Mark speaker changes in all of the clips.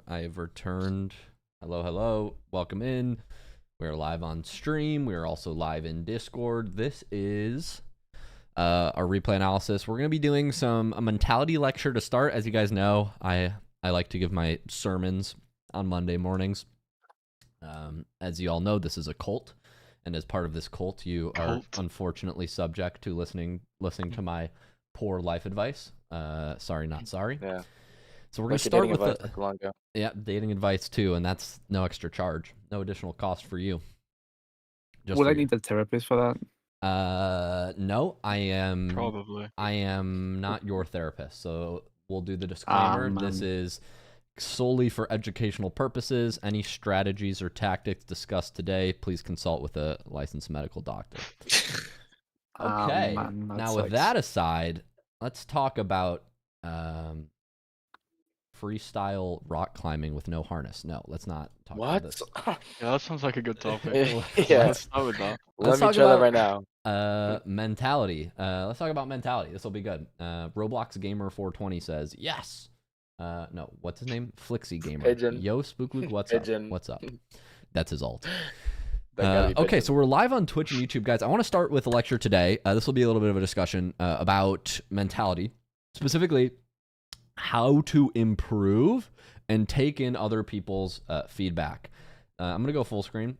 Speaker 1: I have returned. Hello. Welcome in. We're live on stream. We're also live in Discord. This is our replay analysis. We're going to be doing a mentality lecture to start. As you guys know, I like to give my sermons on Monday mornings. As you all know, this is a cult. And as part of this cult, you are unfortunately subject to listening to my poor life advice. Sorry, not sorry.
Speaker 2: Yeah.
Speaker 1: So we're going to start with dating advice too, and that's no extra charge, no additional cost for you.
Speaker 3: Would I need a therapist for
Speaker 1: that? No, I am.
Speaker 4: Probably.
Speaker 1: I am not your therapist, so we'll do the disclaimer. This is solely for educational purposes. Any strategies or tactics discussed today, please consult with a licensed medical doctor. Okay. Now, with that aside, let's talk about freestyle rock climbing with no harness. No, let's not talk about this.
Speaker 4: Yeah, that sounds like a good topic.
Speaker 2: Yeah,
Speaker 4: let's start with that.
Speaker 2: Let me try that right now.
Speaker 1: Mentality. Let's talk about mentality. This will be good. Roblox Gamer 420 says yes. No, what's his name? Flixie Gamer.
Speaker 2: Pigeon.
Speaker 1: Yo, SpookyLuke, what's
Speaker 2: Pigeon.
Speaker 1: up? What's up? That's his alt.
Speaker 2: Okay,
Speaker 1: so we're live on Twitch and YouTube, guys. I want to start with a lecture today. This will be a little bit of a discussion about mentality, specifically how to improve and take in other people's feedback. I'm going to go full screen,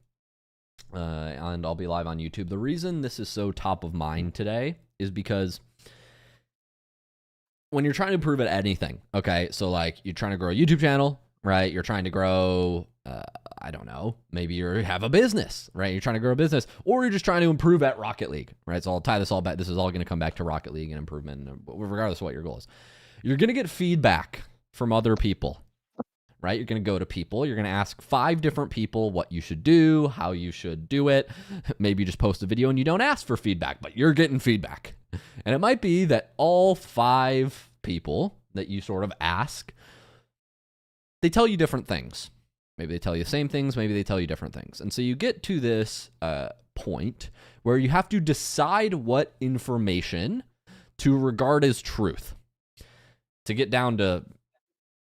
Speaker 1: and I'll be live on YouTube. The reason this is so top of mind today is because when you're trying to improve at anything, okay, so like you're trying to grow a YouTube channel, right? You're trying to grow, I don't know, maybe you have a business, right? You're trying to grow a business, or you're just trying to improve at Rocket League, right? So I'll tie this all back. This is all going to come back to Rocket League and improvement, regardless of what your goal is. You're going to get feedback from other people, right? You're going to go to people. You're going to ask 5 different people what you should do, how you should do it. Maybe you just post a video and you don't ask for feedback, but you're getting feedback. And it might be that all 5 people that you sort of ask, they tell you different things. Maybe they tell you the same things. Maybe they tell you different things. And so you get to this point where you have to decide what information to regard as truth. To get down to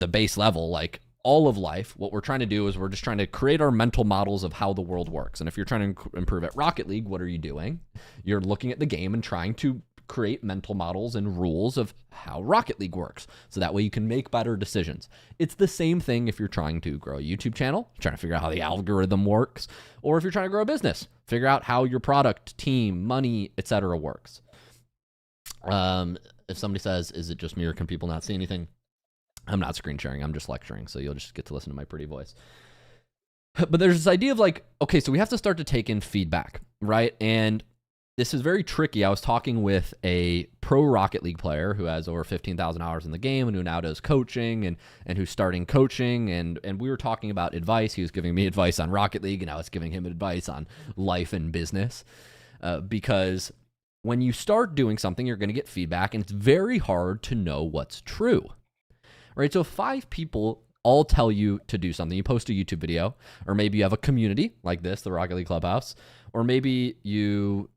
Speaker 1: the base level, like all of life, what we're trying to do is we're just trying to create our mental models of how the world works. And if you're trying to improve at Rocket League, what are you doing? You're looking at the game and trying to create mental models and rules of how Rocket League works. So that way you can make better decisions. It's the same thing if you're trying to grow a YouTube channel, trying to figure out how the algorithm works, or if you're trying to grow a business, figure out how your product, team, money, etc. works. If somebody says, is it just me or can people not see anything? I'm not screen sharing. I'm just lecturing. So you'll just get to listen to my pretty voice. But there's this idea of like, okay, so we have to start to take in feedback, right? And this is very tricky. I was talking with a pro Rocket League player who has over 15,000 hours in the game and who now does coaching and who's starting coaching. And we were talking about advice. He was giving me advice on Rocket League and I was giving him advice on life and business because when you start doing something, you're going to get feedback, and it's very hard to know what's true, right? So if 5 people all tell you to do something, you post a YouTube video, or maybe you have a community like this, the Rocket League Clubhouse, or maybe you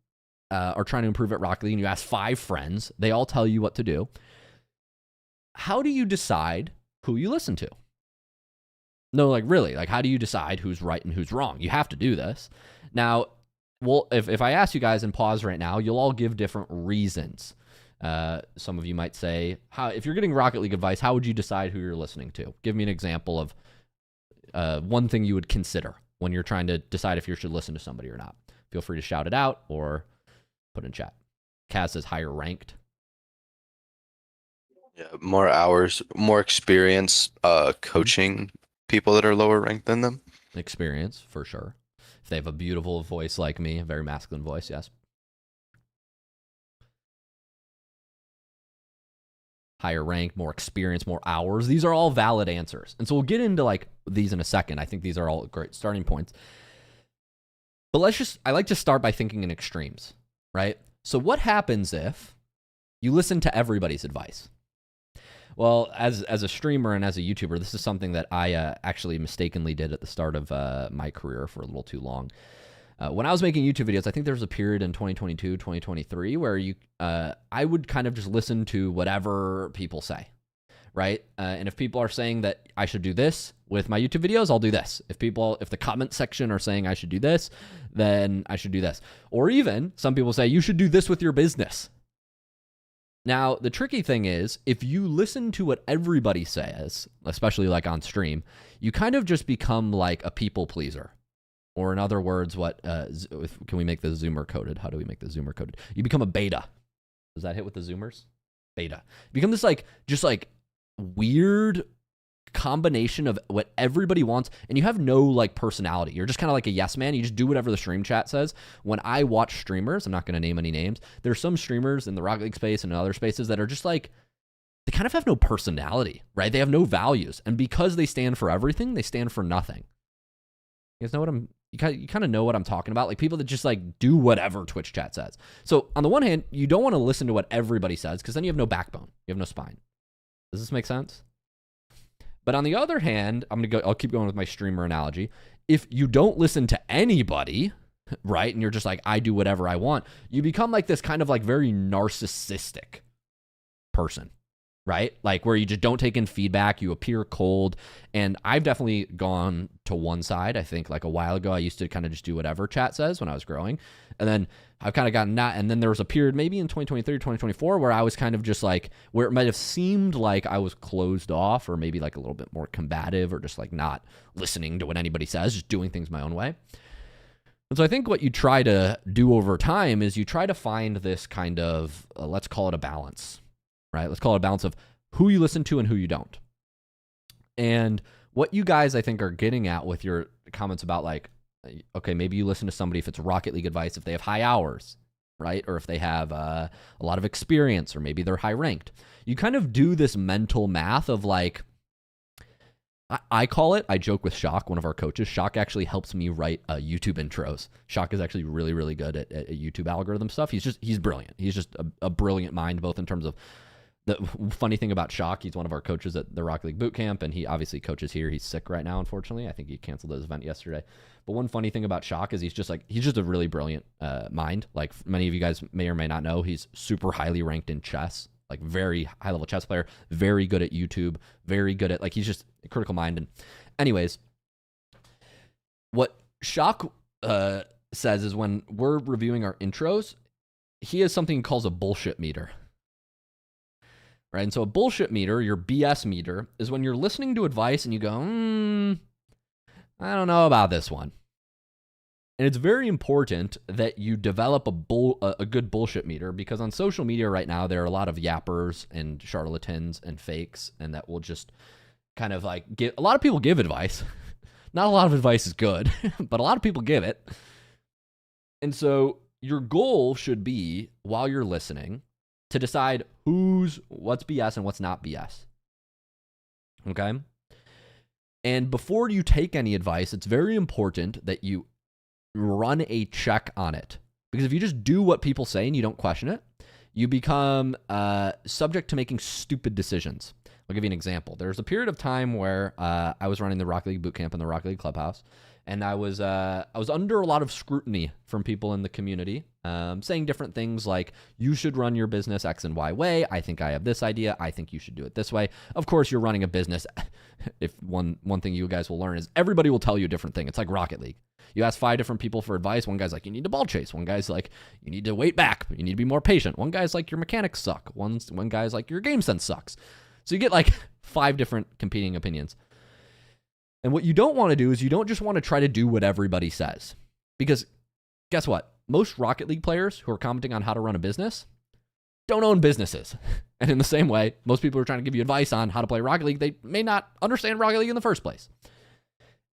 Speaker 1: are trying to improve at Rocket League and you ask 5 friends, they all tell you what to do. How do you decide who you listen to? No, like really, like how do you decide who's right and who's wrong? You have to do this. Now, well, if I ask you guys and pause right now, you'll all give different reasons. Some of you might say, if you're getting Rocket League advice, how would you decide who you're listening to? Give me an example of one thing you would consider when you're trying to decide if you should listen to somebody or not. Feel free to shout it out or put in chat. Kaz says higher ranked.
Speaker 5: Yeah, more hours, more experience coaching people that are lower ranked than them.
Speaker 1: Experience, for sure. If they have a beautiful voice like me, a very masculine voice, yes. Higher rank, more experience, more hours. These are all valid answers. And so we'll get into like these in a second. I think these are all great starting points. But I like to start by thinking in extremes, right? So what happens if you listen to everybody's advice? Well, as a streamer and as a YouTuber, this is something that I actually mistakenly did at the start of my career for a little too long. When I was making YouTube videos, I think there was a period in 2022, 2023 where I would kind of just listen to whatever people say, right? And if people are saying that I should do this with my YouTube videos, I'll do this. If the comment section are saying I should do this, then I should do this. Or even some people say you should do this with your business. Now, the tricky thing is, if you listen to what everybody says, especially like on stream, you kind of just become like a people pleaser. Or in other words, can we make the Zoomer coded? How do we make the Zoomer coded? You become a beta. Does that hit with the Zoomers? Beta. You become this just weird combination of what everybody wants, and you have no like personality. You're just kind of like a yes man. You just do whatever the stream chat says. When I watch streamers, I'm not going to name any names, there's some streamers in the Rocket League space and in other spaces that are just like, they kind of have no personality, right? They have no values, and because they stand for everything, they stand for nothing. You guys know what you kind of know what I'm talking about? Like people that just like do whatever Twitch chat says. So on the one hand, you don't want to listen to what everybody says because then you have no backbone. You have no spine. Does this make sense? But on the other hand, I'll keep going with my streamer analogy. If you don't listen to anybody, right, and you're just like, I do whatever I want, you become like this kind of like very narcissistic person, right? Like where you just don't take in feedback, you appear cold. And I've definitely gone to one side. I think like a while ago, I used to kind of just do whatever chat says when I was growing. And then I've kind of gotten that. And then there was a period maybe in 2023 or 2024 where I was kind of just like, where it might have seemed like I was closed off or maybe like a little bit more combative or just like not listening to what anybody says, just doing things my own way. And so I think what you try to do over time is you try to find this kind of, let's call it a balance, right? Let's call it a balance of who you listen to and who you don't. And what you guys, I think, are getting at with your comments about like, okay, maybe you listen to somebody if it's Rocket League advice, if they have high hours, right? Or if they have a lot of experience, or maybe they're high ranked. You kind of do this mental math of like, I call it, I joke with Shock, one of our coaches. Shock actually helps me write YouTube intros. Shock is actually really, really good at YouTube algorithm stuff. He's brilliant. He's just a brilliant mind, both in terms of the funny thing about Shock, he's one of our coaches at the Rocket League Bootcamp, and he obviously coaches here. He's sick right now, unfortunately. I think he canceled his event yesterday. But one funny thing about Shock is he's just a really brilliant mind. Like many of you guys may or may not know, he's super highly ranked in chess, like very high level chess player, very good at YouTube, very good at, like, he's just a critical mind. And anyways, what Shock says is when we're reviewing our intros, he has something he calls a bullshit meter. Right, and so a bullshit meter, your BS meter, is when you're listening to advice and you go, I don't know about this one. And it's very important that you develop a good bullshit meter, because on social media right now, there are a lot of yappers and charlatans and fakes, and that will just kind of like a lot of people give advice. Not a lot of advice is good, but a lot of people give it. And so your goal should be, while you're listening, to decide what's BS and what's not BS. Okay? And before you take any advice, it's very important that you run a check on it. Because if you just do what people say and you don't question it, you become subject to making stupid decisions. I'll give you an example. There's a period of time where I was running the Rocket League Bootcamp in the Rocket League Clubhouse, and I was under a lot of scrutiny from people in the community, saying different things like, you should run your business X and Y way. I think I have this idea. I think you should do it this way. Of course, you're running a business. If one thing you guys will learn is everybody will tell you a different thing. It's like Rocket League. You ask 5 different people for advice. One guy's like, you need to ball chase. One guy's like, you need to wait back. You need to be more patient. One guy's like, your mechanics suck. One guy's like, your game sense sucks. So you get like 5 different competing opinions. And what you don't want to do is you don't just want to try to do what everybody says. Because guess what? Most Rocket League players who are commenting on how to run a business don't own businesses. And in the same way, most people who are trying to give you advice on how to play Rocket League, they may not understand Rocket League in the first place.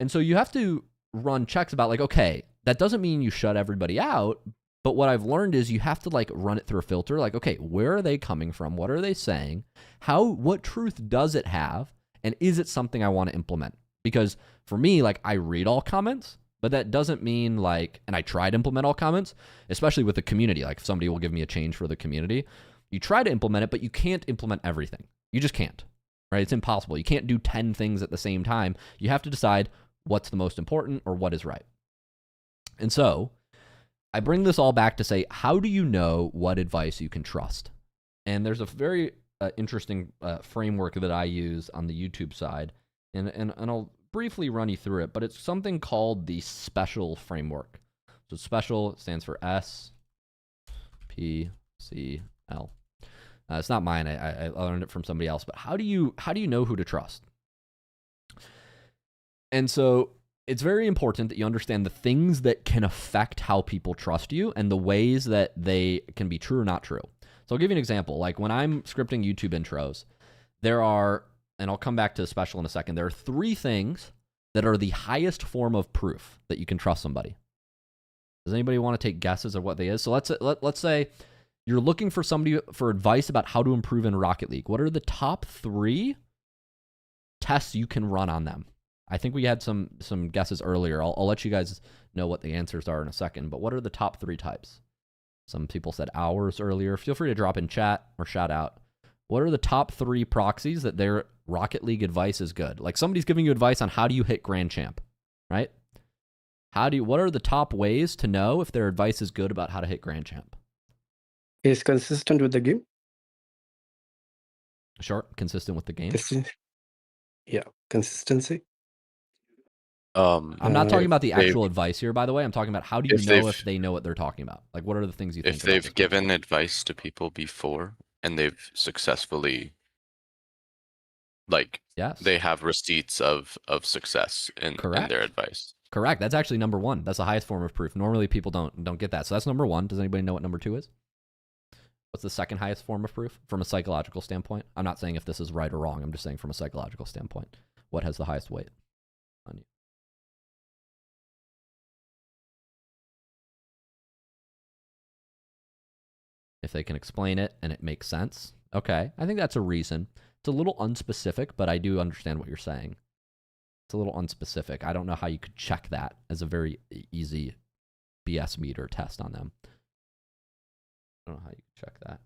Speaker 1: And so you have to run checks about like, okay, that doesn't mean you shut everybody out. But what I've learned is you have to like run it through a filter. Like, okay, where are they coming from? What are they saying? What truth does it have? And is it something I want to implement? Because for me, like, I read all comments, but that doesn't mean like, and I try to implement all comments, especially with the community. Like if somebody will give me a change for the community, you try to implement it, but you can't implement everything. You just can't, right? It's impossible. You can't do 10 things at the same time. You have to decide what's the most important or what is right. And so I bring this all back to say, how do you know what advice you can trust? And there's a very interesting framework that I use on the YouTube side, and I'll briefly run you through it, but it's something called the special framework. So special stands for SPCL. It's not mine. I learned it from somebody else. But how do you know who to trust? And so it's very important that you understand the things that can affect how people trust you and the ways that they can be true or not true. So I'll give you an example. Like when I'm scripting YouTube intros, there are, and I'll come back to the special in a second, there are 3 things that are the highest form of proof that you can trust somebody. Does anybody want to take guesses of what they is? So let's say you're looking for somebody for advice about how to improve in Rocket League. What are the top 3 tests you can run on them? I think we had some guesses earlier. I'll let you guys know what the answers are in a second, but what are the top 3 types? Some people said hours earlier. Feel free to drop in chat or shout out. What are the top 3 proxies that their Rocket League advice is good? Like somebody's giving you advice on how do you hit Grand Champ, right? What are the top ways to know if their advice is good about how to hit Grand Champ?
Speaker 6: Is consistent with the game?
Speaker 1: Sure, consistent with the game.
Speaker 6: Yeah, consistency.
Speaker 1: I'm not talking about the actual advice here, by the way. I'm talking about how do you know if they know what they're talking about? Like, what are the things you think?
Speaker 5: If they've given advice to people before and they've successfully, like,
Speaker 1: yes,
Speaker 5: they have receipts of success in their advice.
Speaker 1: Correct. That's actually number 1. That's the highest form of proof. Normally, people don't get that. So that's number 1. Does anybody know what number 2 is? What's the second highest form of proof from a psychological standpoint? I'm not saying if this is right or wrong. I'm just saying from a psychological standpoint. What has the highest weight on you? If they can explain it and it makes sense. Okay, I think that's a reason. It's a little unspecific, but I do understand what you're saying. It's a little unspecific. I don't know how you could check that as a very easy BS meter test on them. I don't know how you could check that.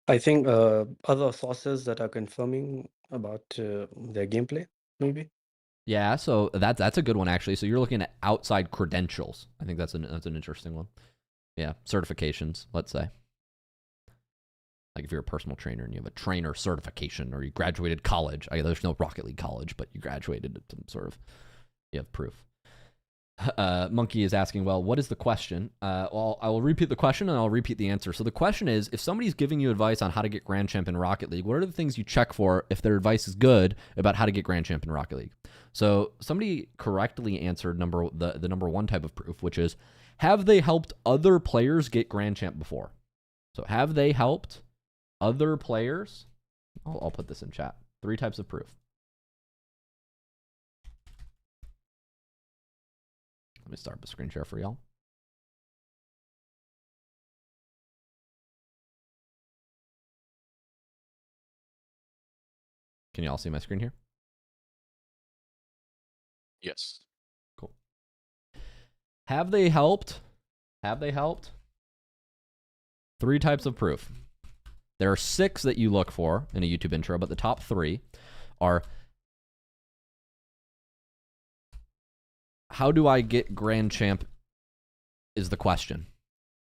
Speaker 6: I think other sources that are confirming about their gameplay, maybe.
Speaker 1: Yeah, so that's a good one actually. So you're looking at outside credentials. I think that's an interesting one. Yeah, certifications, let's say. Like if you're a personal trainer and you have a trainer certification or you graduated college. There's no Rocket League college, but you graduated some sort of, you have proof. Monkey is asking, well, what is the question? Well, I will repeat the question and I'll repeat the answer. So the question is, if somebody's giving you advice on how to get Grand Champ in Rocket League, what are the things you check for if their advice is good about how to get Grand Champ in Rocket League? So somebody correctly answered the number 1 type of proof, which is, have they helped other players get Grand Champ before? So have they helped other players? I'll put this in chat. 3 types of proof. Let me start the screen share for y'all. Can y'all see my screen here?
Speaker 5: Yes.
Speaker 1: Cool. Have they helped? Have they helped? 3 types of proof. There are 6 that you look for in a YouTube intro, but the top 3 are, how do I get Grand Champ is the question.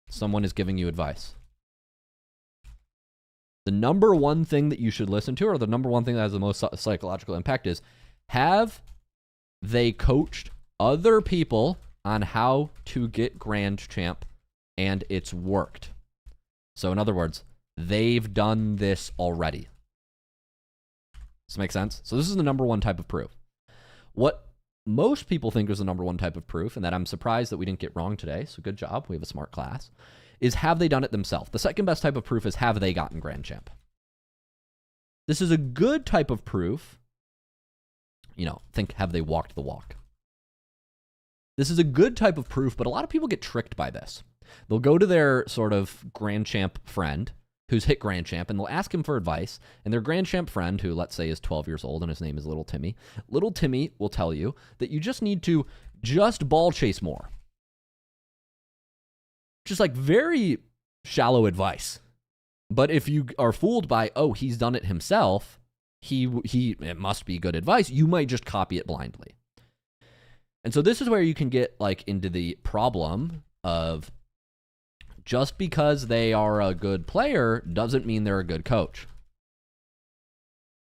Speaker 1: Someone is giving you advice. The number 1 thing that you should listen to, or the number 1 thing that has the most psychological impact, is, have they coached other people on how to get Grand Champ and it's worked? So in other words, they've done this already. Does this make sense? So this is the number 1 type of proof. What most people think is the number 1 type of proof, and that I'm surprised that we didn't get wrong today, so good job, we have a smart class, is have they done it themselves? The second best type of proof is, have they gotten Grand Champ? This is a good type of proof. You know, think, have they walked the walk? This is a good type of proof, but a lot of people get tricked by this. They'll go to their sort of Grand Champ friend who's hit Grand Champ, and they'll ask him for advice, and their Grand Champ friend, who let's say is 12 years old and his name is Little Timmy will tell you that you just need to just ball chase more. Just like very shallow advice. But if you are fooled by, oh, he's done it himself, it must be good advice, you might just copy it blindly. And so this is where you can get like into the problem of just because they are a good player doesn't mean they're a good coach.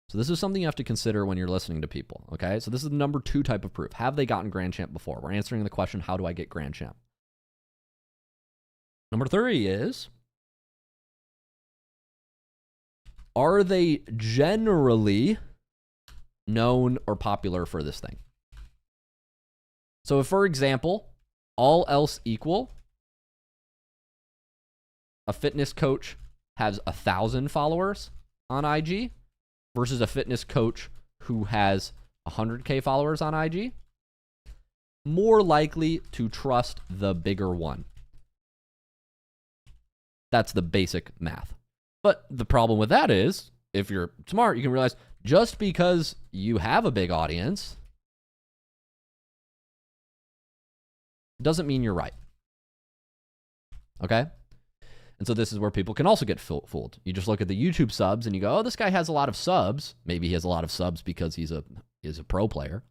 Speaker 1: So this is something you have to consider when you're listening to people, okay? So this is the number 2 type of proof. Have they gotten Grand Champ before? We're answering the question, how do I get Grand Champ? Number 3 is, are they generally known or popular for this thing? So if, for example, all else equal, a fitness coach has 1,000 followers on IG versus a fitness coach who has 100K followers on IG, more likely to trust the bigger one. That's the basic math. But the problem with that is, if you're smart, you can realize just because you have a big audience doesn't mean you're right. Okay? And so this is where people can also get fooled. You just look at the YouTube subs and you go, oh, this guy has a lot of subs. Maybe he has a lot of subs because he's a pro player.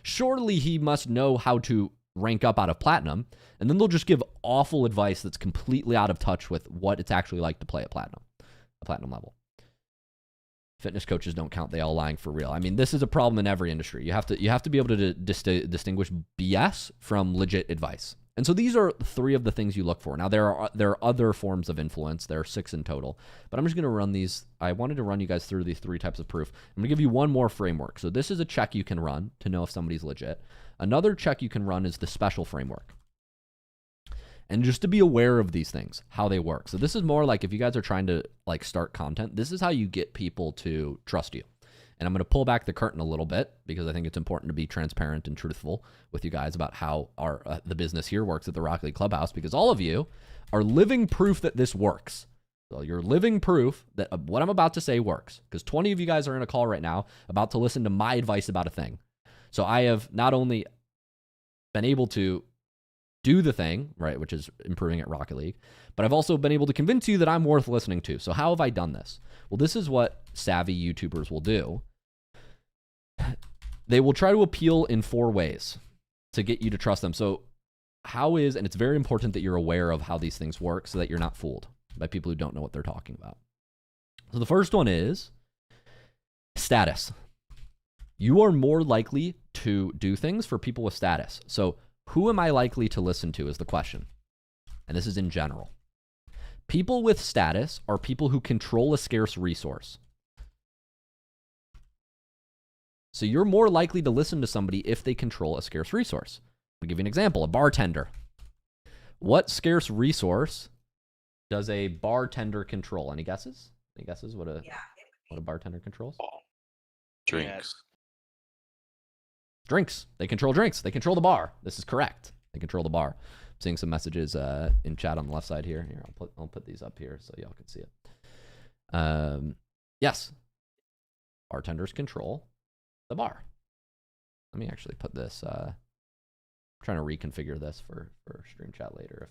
Speaker 1: Surely he must know how to rank up out of platinum. And then they'll just give awful advice that's completely out of touch with what it's actually like to play at platinum level. Fitness coaches don't count. They all lying for real. I mean, this is a problem in every industry. You have to be able to distinguish BS from legit advice. And so these are 3 of the things you look for. Now, there are other forms of influence. There are 6 in total. But I'm just going to run these. I wanted to run you guys through these 3 types of proof. I'm going to give you one more framework. So this is a check you can run to know if somebody's legit. Another check you can run is the special framework. And just to be aware of these things, how they work. So this is more like if you guys are trying to like start content, this is how you get people to trust you. And I'm going to pull back the curtain a little bit because I think it's important to be transparent and truthful with you guys about how the business here works at the Rocket League Clubhouse, because all of you are living proof that this works. So you're living proof that what I'm about to say works, because 20 of you guys are in a call right now about to listen to my advice about a thing. So I have not only been able to do the thing, right, which is improving at Rocket League, but I've also been able to convince you that I'm worth listening to. So how have I done this? Well, this is what savvy YouTubers will do. They will try to appeal in 4 ways to get you to trust them. So and it's very important that you're aware of how these things work so that you're not fooled by people who don't know what they're talking about. So the first one is status. You are more likely to do things for people with status. So who am I likely to listen to is the question. And this is in general. People with status are people who control a scarce resource. So you're more likely to listen to somebody if they control a scarce resource. I'll give you an example, a bartender. What scarce resource does a bartender control? Any guesses? Any guesses what a bartender controls?
Speaker 5: Drinks.
Speaker 1: Drinks. They control drinks. They control the bar. This is correct. They control the bar. I'm seeing some messages in chat on the left side here. Here, I'll put these up here so y'all can see it. Yes. Bartenders control the bar. Let me actually put this. I'm trying to reconfigure this for stream chat later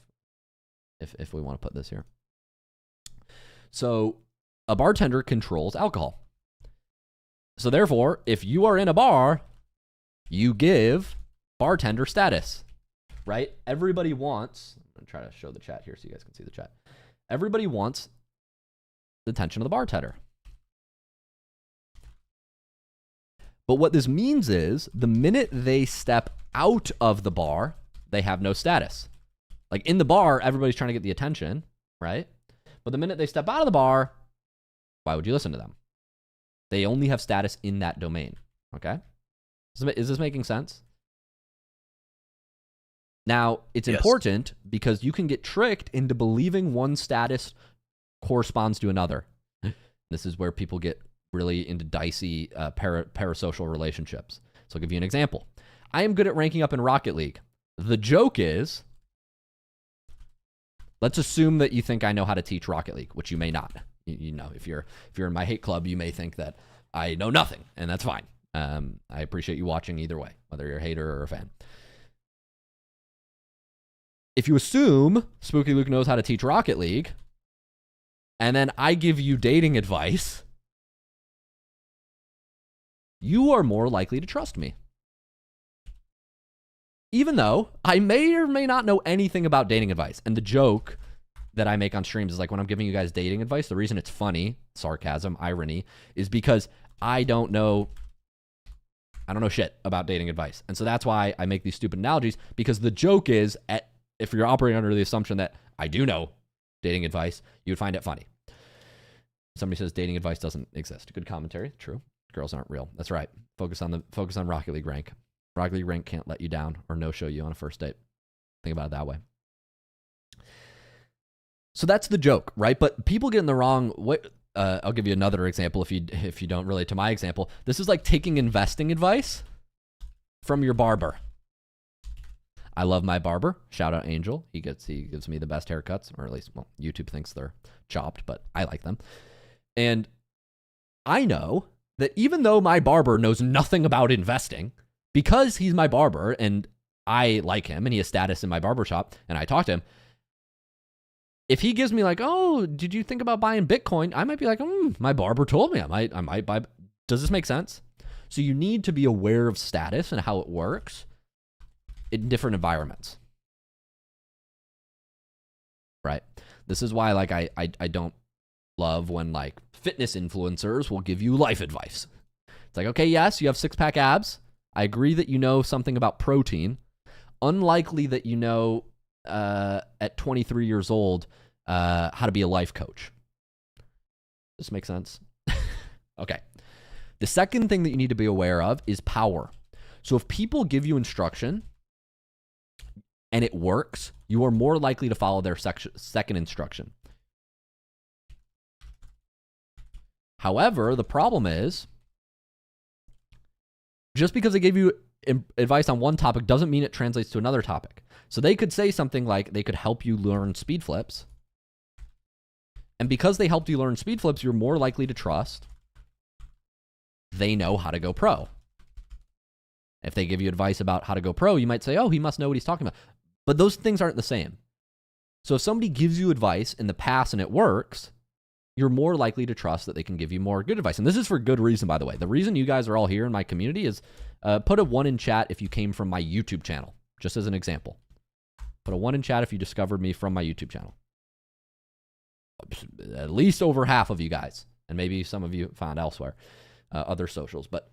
Speaker 1: if we want to put this here. So a bartender controls alcohol. So therefore, if you are in a bar, you give bartender status, right? Everybody wants, I'm going to try to show the chat here so you guys can see the chat. Everybody wants the attention of the bartender. But what this means is the minute they step out of the bar, they have no status. Like in the bar, everybody's trying to get the attention, right? But the minute they step out of the bar, why would you listen to them? They only have status in that domain, okay? Is this making sense? Now, it's important because you can get tricked into believing one status corresponds to another. This is where people get really into dicey parasocial relationships. So I'll give you an example. I am good at ranking up in Rocket League. The joke is, let's assume that you think I know how to teach Rocket League, which you may not. You know, if you're in my hate club, you may think that I know nothing, and that's fine. I appreciate you watching either way, whether you're a hater or a fan. If you assume SpookyLuke knows how to teach Rocket League, and then I give you dating advice, you are more likely to trust me. Even though I may or may not know anything about dating advice. And the joke that I make on streams is like when I'm giving you guys dating advice, the reason it's funny, sarcasm, irony, is because I don't know shit about dating advice. And so that's why I make these stupid analogies, because the joke is, if you're operating under the assumption that I do know dating advice, you would find it funny. Somebody says dating advice doesn't exist. Good commentary. True. Girls aren't real. That's right. Focus on Rocket League rank. Rocket League rank can't let you down or no-show you on a first date. Think about it that way. So that's the joke, right? But people get in the wrong way. I'll give you another example if you don't relate to my example. This is like taking investing advice from your barber. I love my barber. Shout out Angel. He gives me the best haircuts, or at least, well, YouTube thinks they're chopped, but I like them. And I know that even though my barber knows nothing about investing, because he's my barber and I like him and he has status in my barbershop and I talk to him, if he gives me like, oh, did you think about buying Bitcoin? I might be like, my barber told me I might buy. Does this make sense? So you need to be aware of status and how it works in different environments. Right? This is why like I don't love when like fitness influencers will give you life advice. It's like, okay, yes, you have 6-pack abs. I agree that you know something about protein. Unlikely that you know at 23 years old how to be a life coach. Does this make sense? Okay. The second thing that you need to be aware of is power. So if people give you instruction and it works, you are more likely to follow their second instruction. However, the problem is, just because they gave you advice on one topic doesn't mean it translates to another topic. So they could say something like they could help you learn speed flips. And because they helped you learn speed flips, you're more likely to trust they know how to go pro. If they give you advice about how to go pro, you might say, oh, he must know what he's talking about. But those things aren't the same. So if somebody gives you advice in the past and it works, you're more likely to trust that they can give you more good advice. And this is for good reason, by the way. The reason you guys are all here in my community is put a 1 in chat if you came from my YouTube channel, just as an example. Put a 1 in chat if you discovered me from my YouTube channel. At least over half of you guys, and maybe some of you found elsewhere, other socials. But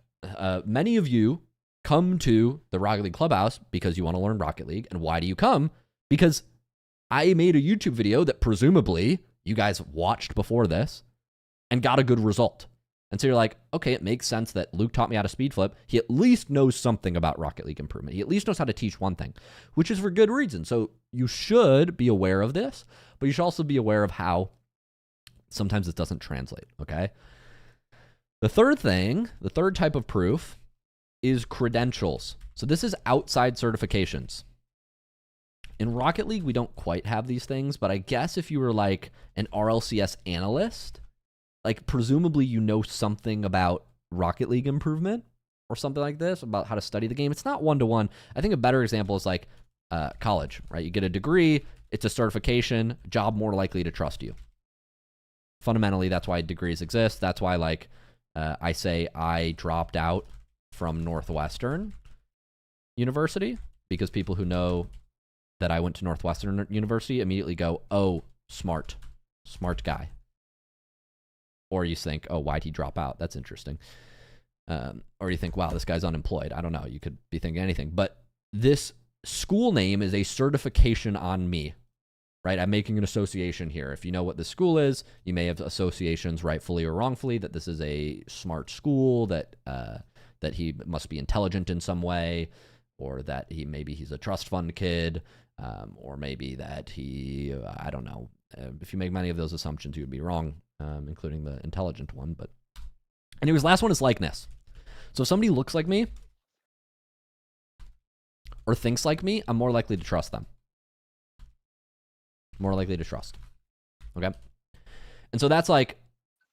Speaker 1: many of you come to the Rocket League Clubhouse because you want to learn Rocket League. And why do you come? Because I made a YouTube video that presumably you guys watched before this and got a good result. And so you're like, okay, it makes sense that Luke taught me how to speed flip. He at least knows something about Rocket League improvement. He at least knows how to teach one thing, which is for good reason. So you should be aware of this, but you should also be aware of how sometimes it doesn't translate, okay? The third thing, the third type of proof is credentials. So this is outside certifications. In Rocket League, we don't quite have these things, but I guess if you were like an RLCS analyst, like presumably you know something about Rocket League improvement or something like this, about how to study the game. It's not one-to-one. I think a better example is like college, right? You get a degree, it's a certification, job more likely to trust you. Fundamentally, that's why degrees exist. That's why like I say I dropped out from Northwestern University, because people who know that I went to Northwestern University immediately go, oh, smart guy. Or you think, oh, why'd he drop out? That's interesting. Or you think, wow, this guy's unemployed. I don't know. You could be thinking anything. But this school name is a certification on me, right? I'm making an association here. If you know what the school is, you may have associations rightfully or wrongfully that this is a smart school, that he must be intelligent in some way, or that maybe he's a trust fund kid, or maybe that he, I don't know. If you make many of those assumptions, you would be wrong, including the intelligent one. But anyways, last one is likeness. So if somebody looks like me or thinks like me, I'm more likely to trust them. More likely to trust. Okay? And so that's like,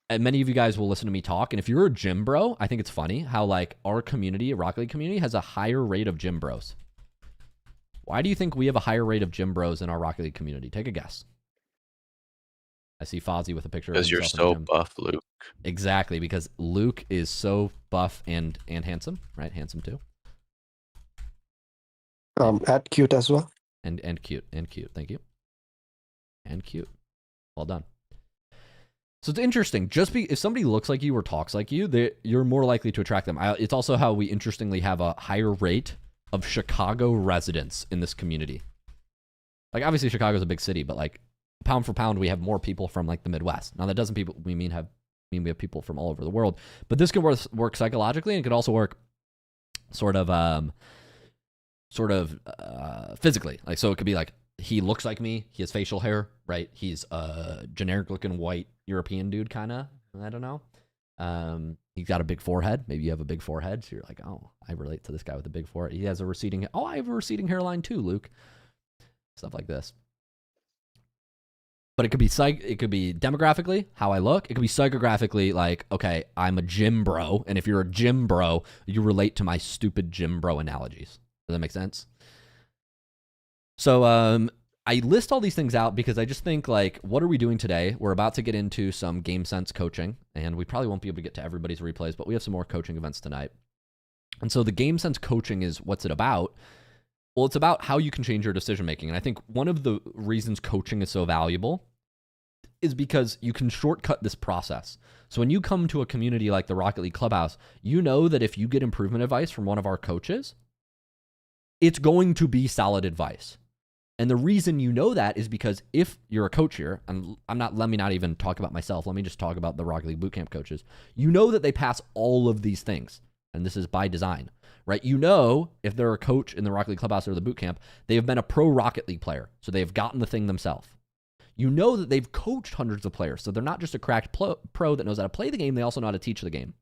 Speaker 1: and many of you guys will listen to me talk, and if you're a gym bro, I think it's funny how like our community, Rocket League community, has a higher rate of gym bros. Why do you think we have a higher rate of gym bros in our Rocket League community? Take a guess. I see Fozzie with a picture of himself.
Speaker 5: Because you're so buff, Luke.
Speaker 1: Exactly, because Luke is so buff and handsome, right? Handsome too.
Speaker 6: At cute as well.
Speaker 1: And cute. Thank you. And cute. Well done. So it's interesting. If somebody looks like you or talks like you, you're more likely to attract them. It's also how we interestingly have a higher rate of Chicago residents in this community. Like obviously Chicago's a big city, but like pound for pound, we have more people from like the Midwest. Now that doesn't mean we have people from all over the world, but this can work psychologically, and it could also work sort of physically. Like, so it could be like, he looks like me, he has facial hair, right? He's a generic looking white European dude, kind of, I don't know. He's got a big forehead. Maybe you have a big forehead, so you're like, oh, I relate to this guy with a big forehead. He has a receding, I have a receding hairline too, Luke. Stuff like this. But it could be demographically, how I look. It could be psychographically, like, okay, I'm a gym bro, and if you're a gym bro, you relate to my stupid gym bro analogies. Does that make sense? So I list all these things out because I just think, like, what are we doing today? We're about to get into some game sense coaching, and we probably won't be able to get to everybody's replays, but we have some more coaching events tonight. And so the game sense coaching is, what's it about? Well, it's about how you can change your decision making. And I think one of the reasons coaching is so valuable is because you can shortcut this process. So when you come to a community like the Rocket League Clubhouse, you know that if you get improvement advice from one of our coaches, it's going to be solid advice. And the reason you know that is because if you're a coach here, and let me not even talk about myself, let me just talk about the Rocket League Bootcamp coaches, you know that they pass all of these things. And this is by design, right? You know, if they're a coach in the Rocket League Clubhouse or the Bootcamp, they have been a pro Rocket League player. So they've gotten the thing themselves. You know that they've coached hundreds of players. So they're not just a cracked pro that knows how to play the game. They also know how to teach the game.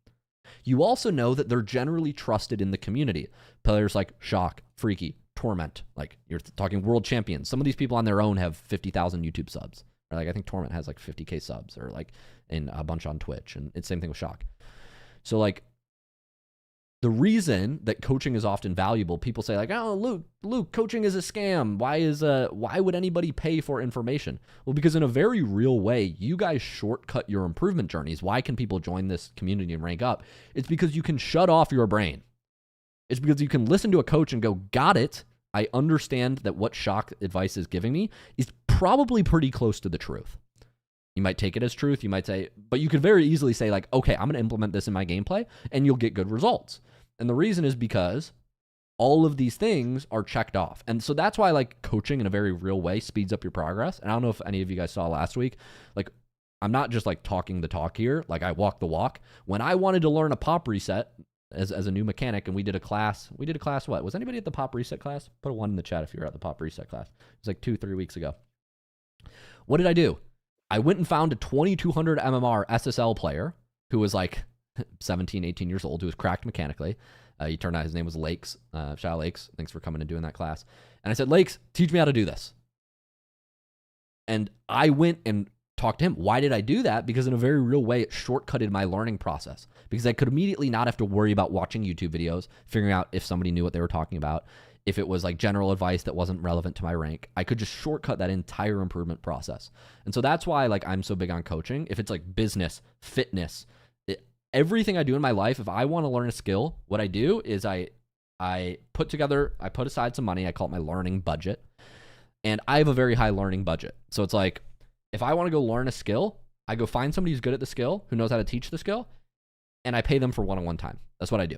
Speaker 1: You also know that they're generally trusted in the community. Players like Shock, Freaky, Torment, like you're talking world champions. Some of these people on their own have 50,000 YouTube subs. Or like I think Torment has like 50K subs, or like in a bunch on Twitch. And it's the same thing with Shock. So like, the reason that coaching is often valuable, people say like, oh, Luke, coaching is a scam. Why would anybody pay for information? Well, because in a very real way, you guys shortcut your improvement journeys. Why can people join this community and rank up? It's because you can shut off your brain. It's because you can listen to a coach and go, got it. I understand that what Shock advice is giving me is probably pretty close to the truth. You might take it as truth. You might say, but you could very easily say like, okay, I'm going to implement this in my gameplay and you'll get good results. And the reason is because all of these things are checked off. And so that's why like coaching in a very real way speeds up your progress. And I don't know if any of you guys saw last week, like I'm not just like talking the talk here. Like I walk the walk. When I wanted to learn a pop reset as a new mechanic, and we did a class, what? Was anybody at the pop reset class? Put a 1 in the chat if you were at the pop reset class. It was like 2-3 weeks ago. What did I do? I went and found a 2200 MMR SSL player who was like 17, 18 years old, who was cracked mechanically. He turned out his name was Lakes. Shout out Lakes. Thanks for coming and doing that class. And I said, Lakes, teach me how to do this. And I went and talked to him. Why did I do that? Because in a very real way, it shortcutted my learning process. Because I could immediately not have to worry about watching YouTube videos, figuring out if somebody knew what they were talking about. If it was like general advice that wasn't relevant to my rank, I could just shortcut that entire improvement process. And so that's why like I'm so big on coaching. If it's like business, fitness, everything I do in my life, if I want to learn a skill, what I do is I put aside some money. I call it my learning budget. And I have a very high learning budget. So it's like, if I want to go learn a skill, I go find somebody who's good at the skill, who knows how to teach the skill, and I pay them for one-on-one time. That's what I do.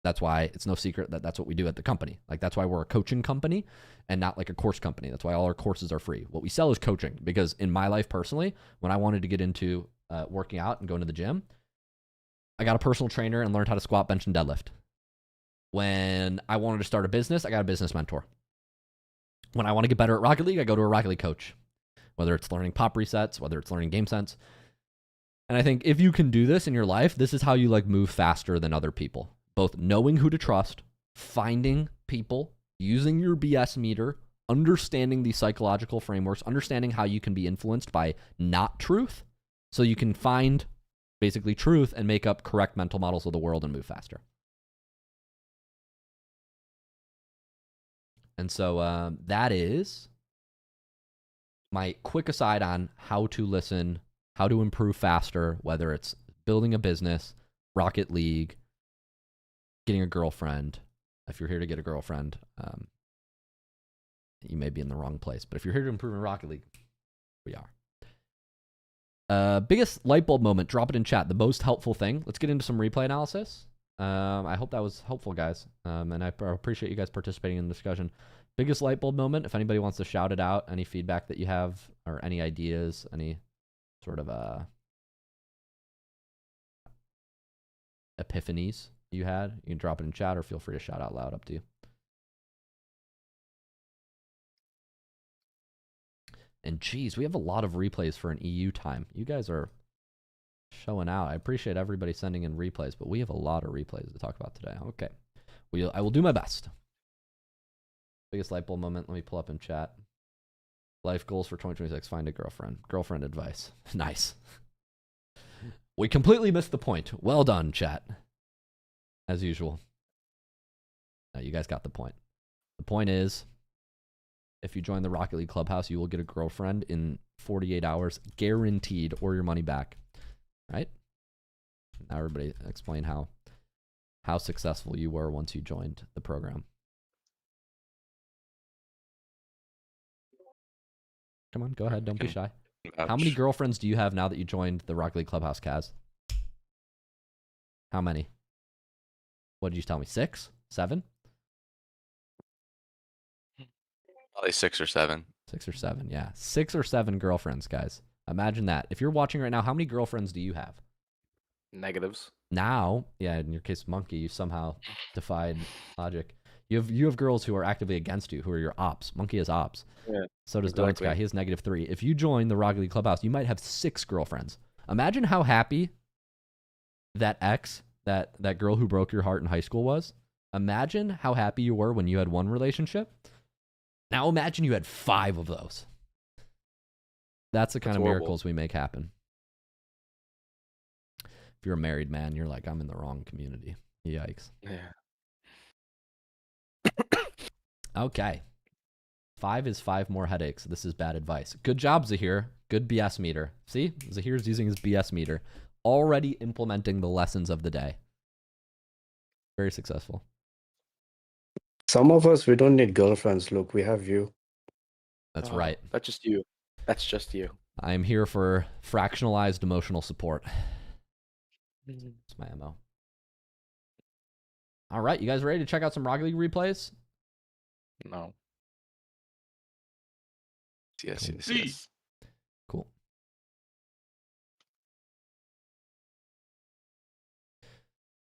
Speaker 1: That's why it's no secret that that's what we do at the company. Like that's why we're a coaching company and not like a course company. That's why all our courses are free. What we sell is coaching, because in my life personally, when I wanted to get into working out and going to the gym, I got a personal trainer and learned how to squat, bench, and deadlift. When I wanted to start a business, I got a business mentor. When I want to get better at Rocket League, I go to a Rocket League coach, whether it's learning pop resets, whether it's learning game sense. And I think if you can do this in your life, this is how you like move faster than other people. Both knowing who to trust, finding people, using your BS meter, understanding these psychological frameworks, understanding how you can be influenced by not truth, so you can find basically truth and make up correct mental models of the world and move faster. And so that is my quick aside on how to listen, how to improve faster, whether it's building a business, Rocket League, getting a girlfriend. If you're here to get a girlfriend, you may be in the wrong place. But if you're here to improve in Rocket League, we are. Biggest light bulb moment, drop it in chat. The most helpful thing. Let's get into some replay analysis. I hope that was helpful, guys. And I appreciate you guys participating in the discussion. Biggest light bulb moment, if anybody wants to shout it out, any feedback that you have, or any ideas, any sort of epiphanies you had, you can drop it in chat or feel free to shout out loud, up to you. And geez, we have a lot of replays for an EU time. You guys are showing out. I appreciate everybody sending in replays, but we have a lot of replays to talk about today. Okay. I will do my best. Biggest light bulb moment. Let me pull up in chat. Life goals for 2026. Find a girlfriend. Girlfriend advice. Nice. We completely missed the point. Well done, chat. As usual. No, you guys got the point. The point is, if you join the Rocket League Clubhouse, you will get a girlfriend in 48 hours, guaranteed, or your money back. Right? Now everybody explain how successful you were once you joined the program. Come on, go ahead. Don't be shy. How many girlfriends do you have now that you joined the Rocket League Clubhouse, Kaz? How many? What did you tell me? 6? 7?
Speaker 5: Probably 6 or 7.
Speaker 1: 6 or 7, yeah. 6 or 7 girlfriends, guys. Imagine that. If you're watching right now, how many girlfriends do you have?
Speaker 2: Negatives.
Speaker 1: Now, yeah, in your case, Monkey, you somehow defied logic. You have girls who are actively against you, who are your ops. Monkey has ops.
Speaker 2: Yeah.
Speaker 1: So does
Speaker 2: exactly.
Speaker 1: Donuts Guy. He has -3. If you join the Rocket League Clubhouse, you might have 6 girlfriends. Imagine how happy that ex, that girl who broke your heart in high school was. Imagine how happy you were when you had one relationship. Now imagine you had 5 of those. That's the kind of miracles we make happen. If you're a married man, you're like, I'm in the wrong community. Yikes.
Speaker 2: Yeah.
Speaker 1: Okay. 5 is 5 more headaches. This is bad advice. Good job, Zahir. Good BS meter. See? Zahir's using his BS meter. Already implementing the lessons of the day. Very successful.
Speaker 6: Some of us, we don't need girlfriends. Look, we have you.
Speaker 1: That's right.
Speaker 2: That's just you. That's just you.
Speaker 1: I am here for fractionalized emotional support. That's my MO. All right, you guys ready to check out some Rocket League replays?
Speaker 2: No.
Speaker 5: Yes,
Speaker 1: Cool.
Speaker 5: yes, yes.
Speaker 1: Cool.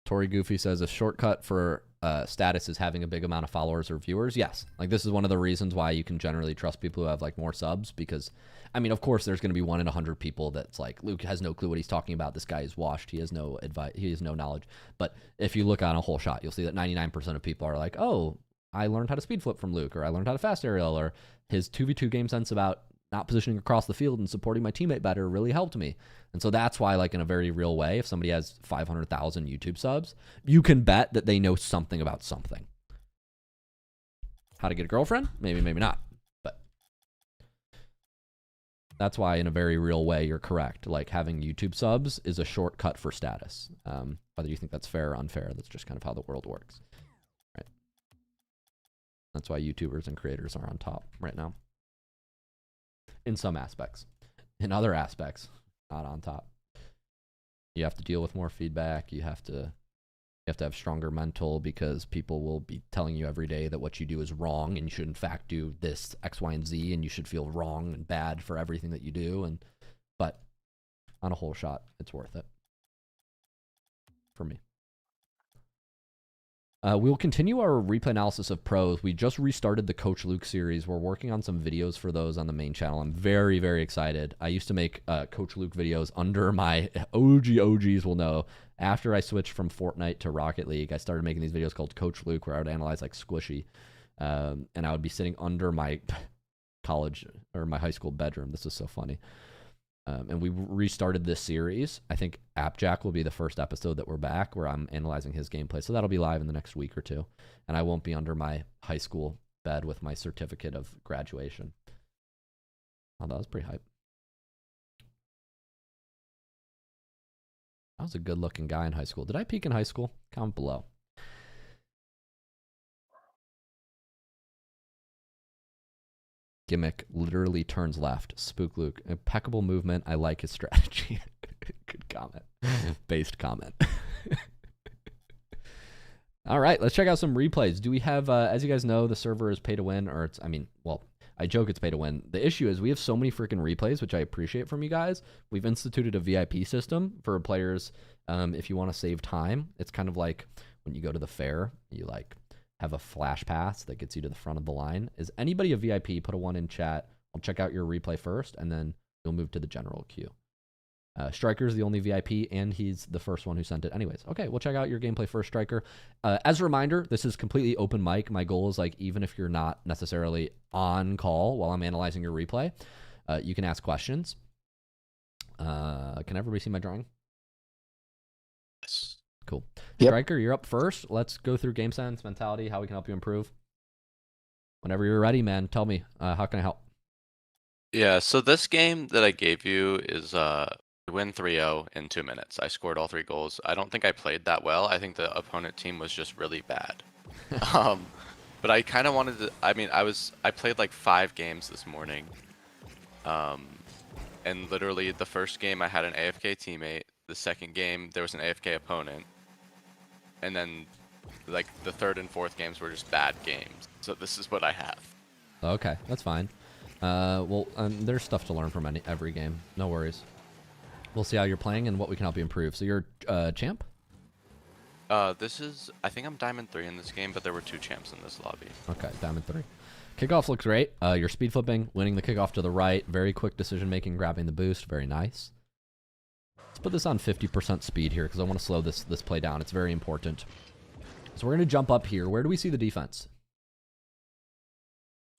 Speaker 1: Tori Goofy says a shortcut for status is having a big amount of followers or viewers. Yes, like this is one of the reasons why you can generally trust people who have like more subs, because I mean, of course there's going to be 1 in 100 people that's like, Luke has no clue what he's talking about. This guy is washed. He has no advice. He has no knowledge. But if you look on a whole shot, you'll see that 99% of people are like, oh, I learned how to speed flip from Luke, or I learned how to fast aerial, or his 2v2 game sense about not positioning across the field and supporting my teammate better really helped me. And so that's why, like, in a very real way, if somebody has 500,000 YouTube subs, you can bet that they know something about something. How to get a girlfriend? Maybe, maybe not. But that's why, in a very real way, you're correct. Like, having YouTube subs is a shortcut for status. Whether you think that's fair or unfair, that's just kind of how the world works. Right? That's why YouTubers and creators are on top right now. In some aspects. In other aspects, not on top. You have to deal with more feedback. You have to have stronger mental, because people will be telling you every day that what you do is wrong and you should in fact do this X, Y, and Z, and you should feel wrong and bad for everything that you do. But on a whole shot, it's worth it. For me. We'll continue our replay analysis of pros. We just restarted the Coach Luke series. We're working on some videos for those on the main channel. I'm very, very excited. I used to make Coach Luke videos under my OGs will know. After I switched from Fortnite to Rocket League, I started making these videos called Coach Luke, where I would analyze like Squishy. And I would be sitting under my college or my high school bedroom. This is so funny. And we restarted this series. I think Appjack will be the first episode that we're back, where I'm analyzing his gameplay. So that'll be live in the next week or 2. And I won't be under my high school bed with my certificate of graduation. Oh, that was pretty hype. I was a good looking guy in high school. Did I peak in high school? Comment below. Gimmick literally turns left. SpookyLuke, impeccable movement. I like his strategy. Good comment. Based comment. All right, let's check out some replays. Do we have, as you guys know, the server is pay to win, or it's, I mean, well, I joke it's pay to win. The issue is we have so many freaking replays, which I appreciate from you guys. We've instituted a VIP system for players if you want to save time. It's kind of like when you go to the fair, you like have a flash pass that gets you to the front of the line. Is anybody a VIP? Put a 1 in chat. I'll check out your replay first, and then you'll move to the general queue. Striker's the only VIP, and he's the first one who sent it anyways. Okay, we'll check out your gameplay first, Striker. As a reminder, this is completely open mic. My goal is, like, even if you're not necessarily on call while I'm analyzing your replay, you can ask questions. Can everybody see my drawing?
Speaker 5: Yes.
Speaker 1: Cool.
Speaker 6: Yep.
Speaker 1: Striker, you're up first. Let's go through game sense, mentality, how we can help you improve. Whenever you're ready, man, tell me, how can I help?
Speaker 5: Yeah, so this game that I gave you is win 3-0 in 2 minutes. I scored all 3 goals. I don't think I played that well. I think the opponent team was just really bad. But I kind of wanted to, I mean, I played like 5 games this morning. And literally the first game I had an AFK teammate. The second game there was an AFK opponent. And then like the third and fourth games were just bad games. So this is what I have.
Speaker 1: Okay, that's fine. Well, there's stuff to learn from every game. No worries. We'll see how you're playing and what we can help you improve. So you're champ?
Speaker 5: This is, I think I'm Diamond 3 in this game, but there were 2 champs in this lobby.
Speaker 1: Okay, Diamond 3. Kickoff looks great. You're speed flipping, winning the kickoff to the right. Very quick decision making, grabbing the boost. Very nice. Let's put this on 50% speed here because I want to slow this play down. It's very important. So we're going to jump up here. Where do we see the defense?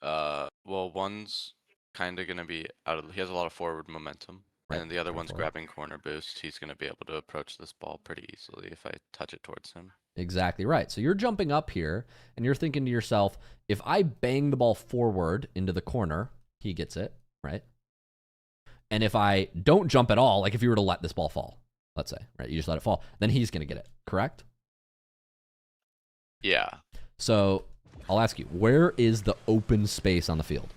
Speaker 5: Well, one's kind of going to be he has a lot of forward momentum.
Speaker 1: Right,
Speaker 5: And the other one's
Speaker 1: forward.
Speaker 5: grabbing corner boost. He's going to be able to approach this ball pretty easily if I touch it towards him.
Speaker 1: Exactly right. So you're jumping up here, and you're thinking to yourself, if I bang the ball forward into the corner, he gets it, right? And if I don't jump at all, like if you were to let this ball fall, let's say, right? You just let it fall, then he's going to get it, correct?
Speaker 5: Yeah.
Speaker 1: So I'll ask you, where is the open space on the field?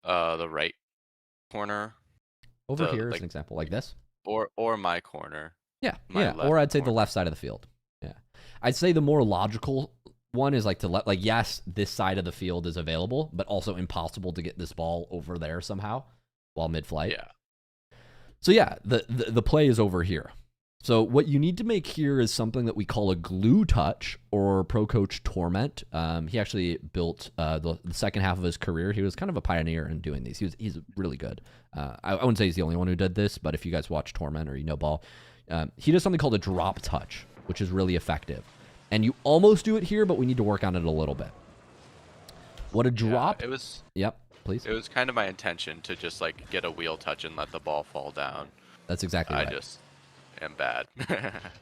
Speaker 5: The right corner.
Speaker 1: Over
Speaker 5: The,
Speaker 1: here is
Speaker 5: like-
Speaker 1: an example, like this.
Speaker 5: Or my corner.
Speaker 1: Yeah,
Speaker 5: My
Speaker 1: yeah.
Speaker 5: left
Speaker 1: Or I'd say the
Speaker 5: corner.
Speaker 1: left side of the field. Yeah. I'd say the more logical one is like to let, like, yes, this side of the field is available, but also impossible to get this ball over there somehow while mid-flight.
Speaker 5: Yeah.
Speaker 1: So yeah, the play is over here. So what you need to make here is something that we call a glue touch, or Pro Coach Torment. He actually built the second half of his career. He was kind of a pioneer in doing these. He's really good. I wouldn't say he's the only one who did this, but if you guys watch Torment or you know ball, he does something called a drop touch, which is really effective. And you almost do it here, but we need to work on it a little bit. What a drop...
Speaker 5: Yeah, it was...
Speaker 1: Yep, please.
Speaker 5: It was kind of my intention to just like get a wheel touch and let the ball fall down.
Speaker 1: That's exactly right.
Speaker 5: I just am bad.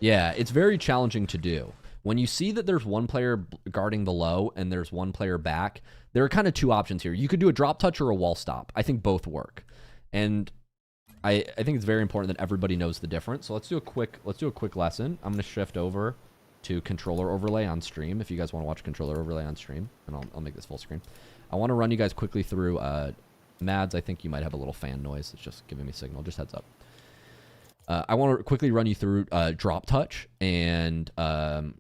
Speaker 1: Yeah, it's very challenging to do. When you see that there's one player guarding the low and there's one player back, there are kind of 2 options here. You could do a drop touch or a wall stop. I think both work. And I think it's very important that everybody knows the difference. So let's do a quick lesson. I'm going to shift over to controller overlay on stream if you guys want to watch controller overlay on stream, and I'll make this full screen. I want to run you guys quickly through Mads. I think you might have a little fan noise. It's just giving me signal. Just heads up. I want to quickly run you through drop touch and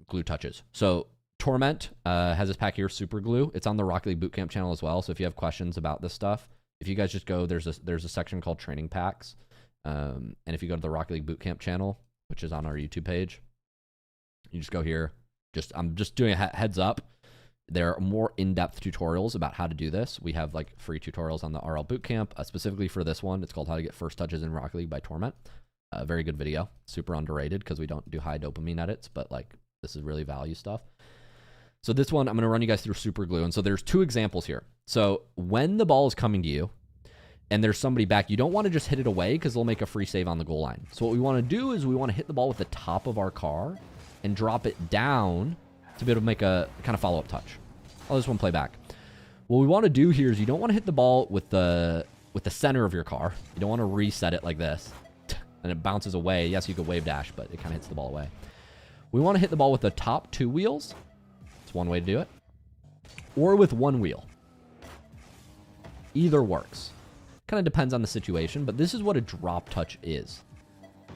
Speaker 1: glue touches. So Torment has this pack here, Super Glue. It's on the Rocket League Bootcamp channel as well. So if you have questions about this stuff, if you guys just go, there's a section called Training Packs. And if you go to the Rocket League Bootcamp channel, which is on our YouTube page, you just go here. I'm just doing a heads up. There are more in-depth tutorials about how to do this. We have like free tutorials on the RL Bootcamp, specifically for this one. It's called How to Get First Touches in Rocket League by Torment. Very good video. Super underrated because we don't do high dopamine edits, but like this is really value stuff. So this one, I'm going to run you guys through Super Glue. And so there's 2 examples here. So when the ball is coming to you and there's somebody back, you don't want to just hit it away because they'll make a free save on the goal line. So what we want to do is we want to hit the ball with the top of our car and drop it down to be able to make a kind of follow-up touch. I'll just one play back. What we want to do here is you don't want to hit the ball with the center of your car. You don't want to reset it like this and it bounces away. Yes, you could wave dash, but it kind of hits the ball away. We want to hit the ball with the top 2 wheels. It's one way to do it. Or with 1 wheel. Either works. Kind of depends on the situation, but this is what a drop touch is.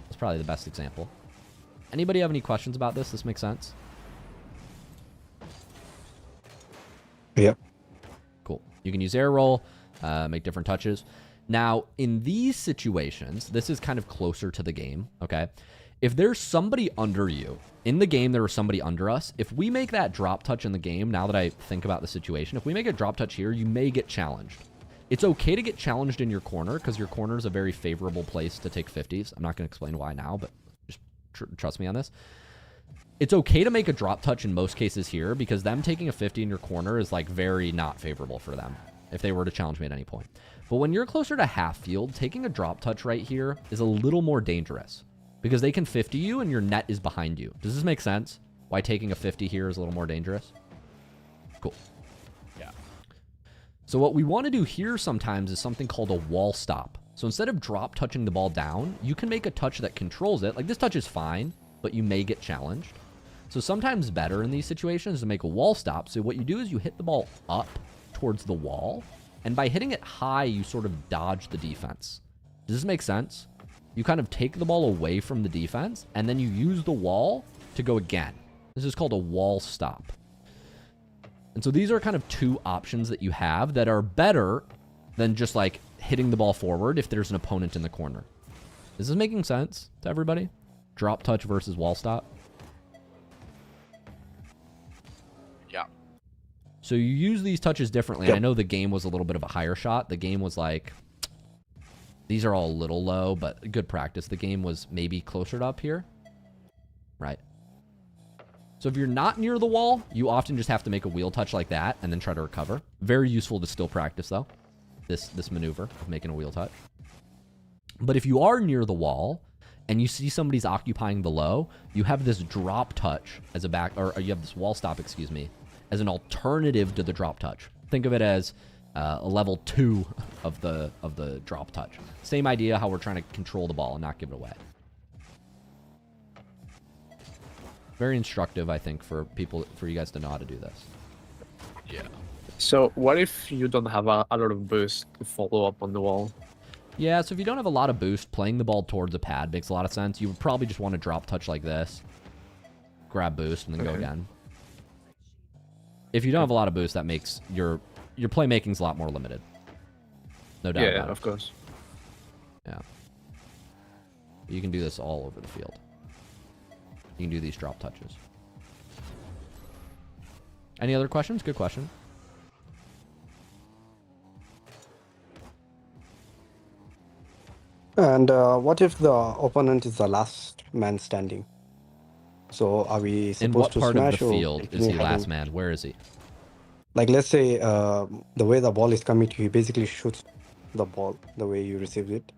Speaker 1: That's probably the best example. Anybody have any questions about this? This makes sense?
Speaker 6: Yep.
Speaker 1: Cool. You can use air roll, make different touches. Now, in these situations, this is kind of closer to the game, okay? If there's somebody under you, in the game there was somebody under us, if we make that drop touch in the game, now that I think about the situation, if we make a drop touch here, you may get challenged. It's okay to get challenged in your corner, because your corner is a very favorable place to take 50s. I'm not going to explain why now, but just trust me on this. It's okay to make a drop touch in most cases here, because them taking a 50 in your corner is like very not favorable for them if they were to challenge me at any point. But when you're closer to half field, taking a drop touch right here is a little more dangerous, because they can 50 you and your net is behind you. Does this make sense? Why taking a 50 here is a little more dangerous? Cool.
Speaker 2: Yeah.
Speaker 1: So what we want to do here sometimes is something called a wall stop. So instead of drop touching the ball down, you can make a touch that controls it. Like this touch is fine, but you may get challenged. So sometimes better in these situations to make a wall stop. So what you do is you hit the ball up towards the wall, and by hitting it high, you sort of dodge the defense. Does this make sense? You kind of take the ball away from the defense, and then you use the wall to go again. This is called a wall stop. And so these are kind of two options that you have that are better than just like hitting the ball forward if there's an opponent in the corner. Is this making sense to everybody? Drop touch versus wall stop.
Speaker 5: Yeah.
Speaker 1: So you use these touches differently.
Speaker 6: Yep.
Speaker 1: I know the game was a little bit of a higher shot. The game was like, these are all a little low, but good practice. The game was maybe closer to up here. Right. So if you're not near the wall, you often just have to make a wheel touch like that and then try to recover. Very useful to still practice, though, this maneuver of making a wheel touch. But if you are near the wall and you see somebody's occupying below, you have this drop touch as a back, or you have this wall stop, excuse me, as an alternative to the drop touch. Think of it as a level 2 of the drop touch. Same idea, how we're trying to control the ball and not give it away. Very instructive, I think, for you guys to know how to do this.
Speaker 5: Yeah.
Speaker 3: So what if you don't have a lot of boost to follow up on the wall?
Speaker 1: Yeah, so if you don't have a lot of boost, playing the ball towards a pad makes a lot of sense. You would probably just want to drop touch like this, grab boost, and then go again. If you don't have a lot of boost, that makes your playmaking's a lot more limited. No doubt
Speaker 3: Yeah,
Speaker 1: about it.
Speaker 3: of course.
Speaker 1: Yeah. You can do this all over the field. You can do these drop touches. Any other questions? Good question.
Speaker 6: And what if the opponent is the last man standing? So are we
Speaker 1: In what
Speaker 6: supposed to
Speaker 1: part of
Speaker 6: smash
Speaker 1: the
Speaker 6: or
Speaker 1: field is
Speaker 6: continue
Speaker 1: he last
Speaker 6: heading?
Speaker 1: man? Where is he?
Speaker 6: Like, let's say the way the ball is coming to you, he basically shoots the ball the way you received it,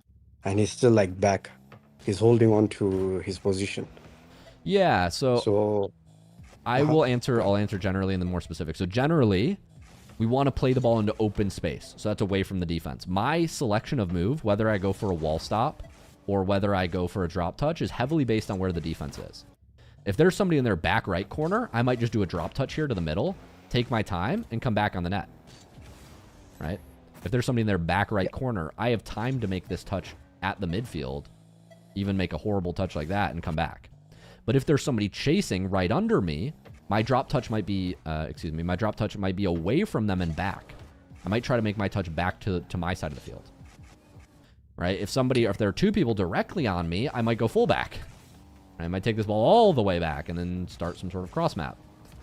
Speaker 6: and he's still like back. He's holding on to his position.
Speaker 1: Yeah,
Speaker 6: So
Speaker 1: I'll answer generally and then more specific. So generally, we want to play the ball into open space. So that's away from the defense. My selection of move, whether I go for a wall stop or whether I go for a drop touch, is heavily based on where the defense is. If there's somebody in their back right corner, I might just do a drop touch here to the middle, take my time, and come back on the net. Right? If there's somebody in their back right corner, I have time to make this touch at the midfield, even make a horrible touch like that and come back. But if there's somebody chasing right under me, my drop touch might be, my drop touch might be away from them and back. I might try to make my touch back to my side of the field. Right? If there are two people directly on me, I might go full back. I might take this ball all the way back and then start some sort of cross map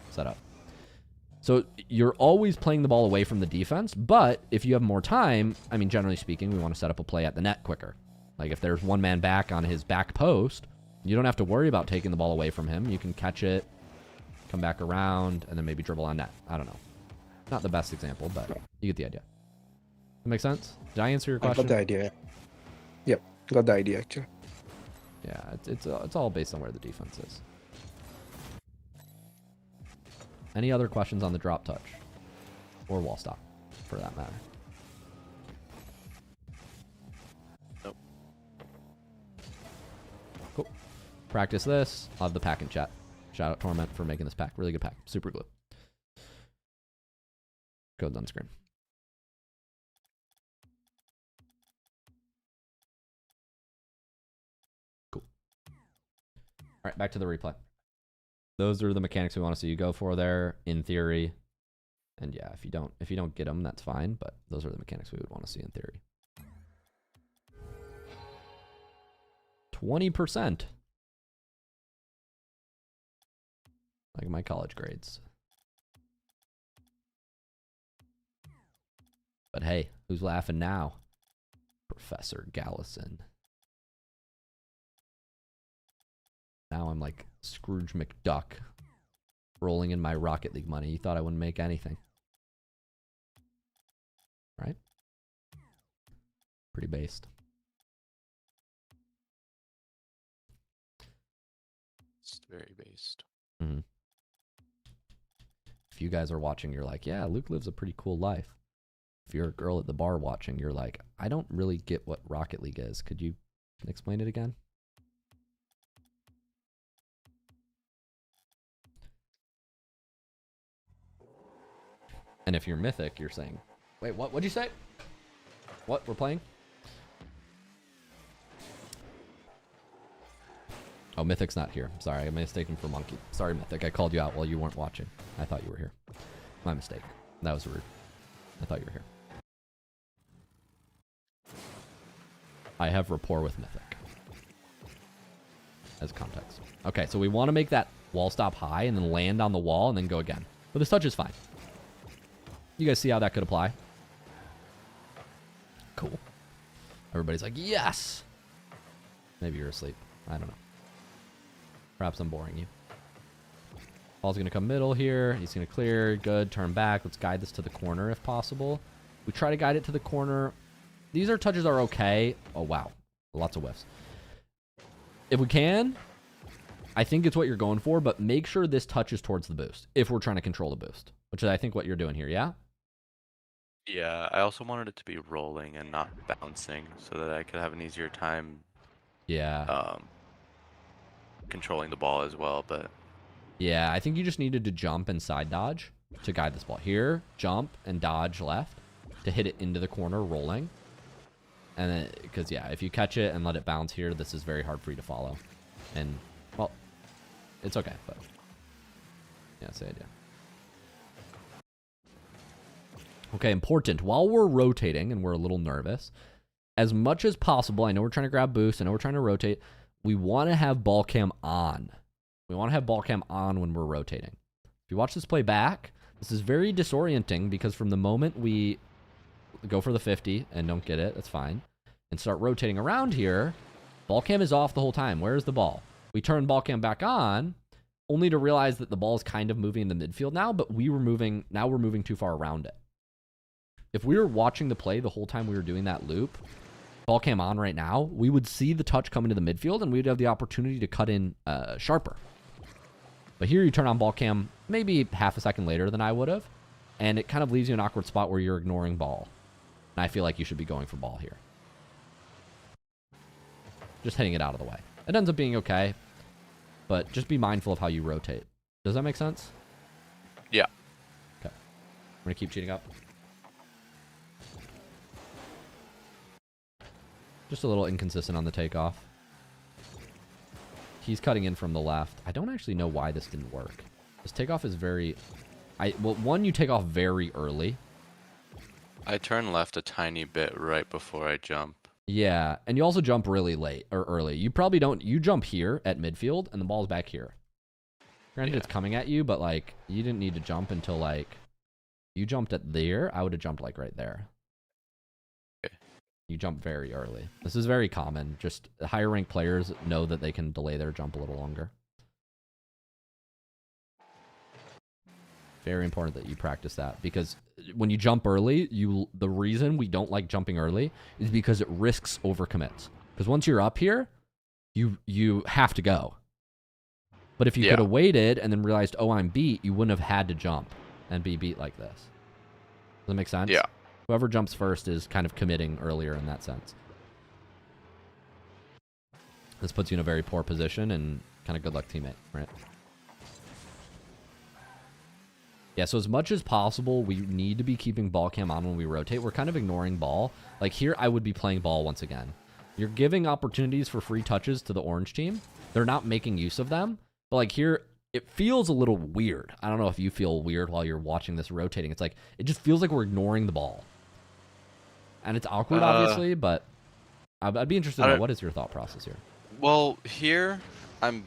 Speaker 1: setup. So you're always playing the ball away from the defense, but if you have more time, I mean, generally speaking, we want to set up a play at the net quicker. Like if there's one man back on his back post, you don't have to worry about taking the ball away from him. You can catch it, come back around, and then maybe dribble on net. I don't know. Not the best example, but you get the idea. That make sense? Did I answer your
Speaker 6: I
Speaker 1: question?
Speaker 6: got the idea. Yep, got the idea actually.
Speaker 1: Yeah, it's all based on where the defense is. Any other questions on the drop touch? Or wall stop, for that matter?
Speaker 5: Nope.
Speaker 1: Cool. Practice this. I'll have the pack in chat. Shout out Torment for making this pack. Really good pack. Super glue. Code's on screen. right, back to the replay. Those are the mechanics we want to see you go for there, in theory. And yeah, if you don't get them, that's fine. But those are the mechanics we would want to see in theory. 20%. Like my college grades. But hey, who's laughing now? Professor Gallison. Now I'm like Scrooge McDuck, rolling in my Rocket League money. You thought I wouldn't make anything. Right? Pretty based.
Speaker 5: It's very based.
Speaker 1: Mm-hmm. If you guys are watching, you're like, yeah, Luke lives a pretty cool life. If you're a girl at the bar watching, you're like, I don't really get what Rocket League is. Could you explain it again? And if you're Mythic, you're saying, wait, what? What'd you say? What? We're playing? Oh, Mythic's not here. Sorry, I mistaken for Monkey. Sorry, Mythic. I called you out while you weren't watching. I thought you were here. My mistake. That was rude. I thought you were here. I have rapport with Mythic. As context. Okay, so we want to make that wall stop high and then land on the wall and then go again. But this touch is fine. You guys see how that could apply? Cool. Everybody's like, yes! Maybe you're asleep. I don't know. Perhaps I'm boring you. Ball's going to come middle here. He's going to clear. Good. Turn back. Let's guide this to the corner if possible. We try to guide it to the corner. These are touches are okay. Oh, wow. Lots of whiffs. If we can, I think it's what you're going for, but make sure this touches towards the boost if we're trying to control the boost, which is, I think, what you're doing here, yeah?
Speaker 5: Yeah, I also wanted it to be rolling and not bouncing so that I could have an easier time
Speaker 1: Yeah.
Speaker 5: controlling the ball as well, but
Speaker 1: Yeah, I think you just needed to jump and side dodge to guide this ball. Here, jump and dodge left to hit it into the corner rolling. And then, because, yeah, if you catch it and let it bounce here, this is very hard for you to follow. And, well, it's okay, but yeah, that's the idea. Okay, important. While we're rotating and we're a little nervous, as much as possible, I know we're trying to grab boost, I know we're trying to rotate, we want to have ball cam on. We want to have ball cam on when we're rotating. If you watch this play back, this is very disorienting because from the moment we go for the 50 and don't get it, that's fine, and start rotating around here, ball cam is off the whole time. Where's the ball? We turn ball cam back on, only to realize that the ball is kind of moving in the midfield now, but now we're moving too far around it. If we were watching the play the whole time we were doing that loop, ball cam on right now, we would see the touch come into the midfield and we'd have the opportunity to cut in sharper. But here you turn on ball cam maybe half a second later than I would have, and it kind of leaves you in an awkward spot where you're ignoring ball. And I feel like you should be going for ball here. Just hitting it out of the way. It ends up being okay, but just be mindful of how you rotate. Does that make sense?
Speaker 5: yeah.
Speaker 1: Okay. I'm going to keep cheating up. Just a little inconsistent on the takeoff. He's cutting in from the left. I don't actually know why this didn't work. This takeoff is very... well, one, you take off very early.
Speaker 5: I turn left a tiny bit right before I jump.
Speaker 1: Yeah, and you also jump really late or early. You probably don't... You jump here at midfield, and the ball's back here. Granted, it's coming at you, but, like, you didn't need to jump until, like... You jumped at there. I would have jumped, like, right there.
Speaker 5: Okay.
Speaker 1: You jump very early. This is very common. Just higher ranked players know that they can delay their jump a little longer. Very important that you practice that, because when you jump early, the reason we don't like jumping early is because it risks overcommits. Because once you're up here, you have to go. But if you could have waited and then realized, oh, I'm beat, you wouldn't have had to jump and be beat like this. Does that make sense?
Speaker 5: Yeah.
Speaker 1: Whoever jumps first is kind of committing earlier in that sense. This puts you in a very poor position and kind of good luck teammate, right? Yeah, so as much as possible, we need to be keeping ball cam on when we rotate. We're kind of ignoring ball. Like here, I would be playing ball once again. You're giving opportunities for free touches to the orange team. They're not making use of them. But like here, it feels a little weird. I don't know if you feel weird while you're watching this rotating. It's like, it just feels like we're ignoring the ball. And it's awkward, obviously, but I'd be interested to know, what is your thought process here?
Speaker 5: Well, here I'm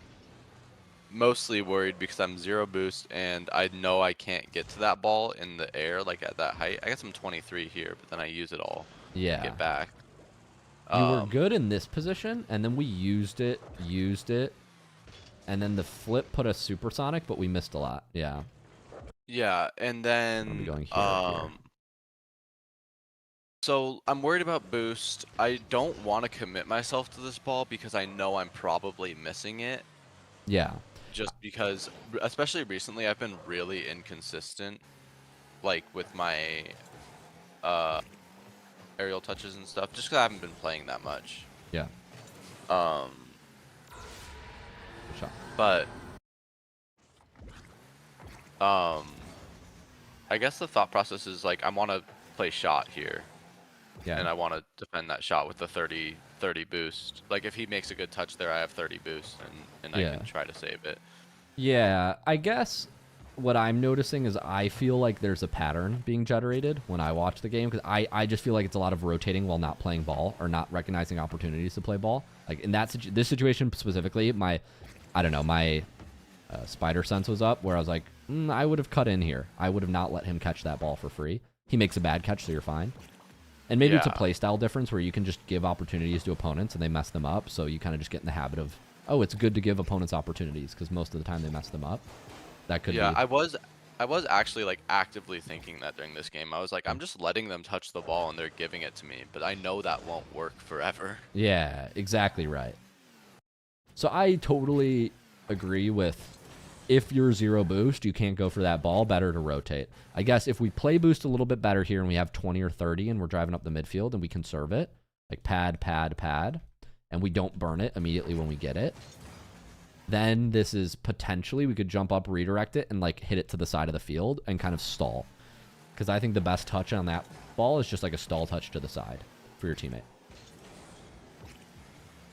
Speaker 5: mostly worried because I'm 0 boost and I know I can't get to that ball in the air, like at that height. I guess I'm 23 here, but then I use it all to get back.
Speaker 1: You were good in this position, and then we used it, and then the flip put us supersonic, but we missed a lot. Yeah.
Speaker 5: Yeah, and then
Speaker 1: Going here.
Speaker 5: So I'm worried about boost. I don't want to commit myself to this ball because I know I'm probably missing it.
Speaker 1: Yeah.
Speaker 5: Just because, especially recently, I've been really inconsistent, like with my aerial touches and stuff, just because I haven't been playing that much.
Speaker 1: Yeah.
Speaker 5: Um.
Speaker 1: Good shot.
Speaker 5: But I guess the thought process is like I want to play shot here.
Speaker 1: Yeah.
Speaker 5: And I want to defend that shot with the 30 boost. Like if he makes a good touch there, I have 30 boost, and I can try to save it.
Speaker 1: Yeah, I guess what I'm noticing is I feel like there's a pattern being generated when I watch the game, because I just feel like it's a lot of rotating while not playing ball or not recognizing opportunities to play ball. Like in that this situation specifically, my spider sense was up where I was like, I would have cut in here. I would have not let him catch that ball for free. He makes a bad catch, so you're fine. And maybe it's a playstyle difference where you can just give opportunities to opponents and they mess them up, so you kind of just get in the habit of, oh, it's good to give opponents opportunities because most of the time they mess them up. That could be.
Speaker 5: I was actually like actively thinking that during this game. I was like, I'm just letting them touch the ball and they're giving it to me, but I know that won't work forever.
Speaker 1: Yeah, exactly right. So I totally agree with, if you're 0 boost, you can't go for that ball, better to rotate. I guess if we play boost a little bit better here and we have 20 or 30 and we're driving up the midfield and we conserve it, like pad, and we don't burn it immediately when we get it, then this is potentially, we could jump up, redirect it, and like hit it to the side of the field and kind of stall. Because I think the best touch on that ball is just like a stall touch to the side for your teammate.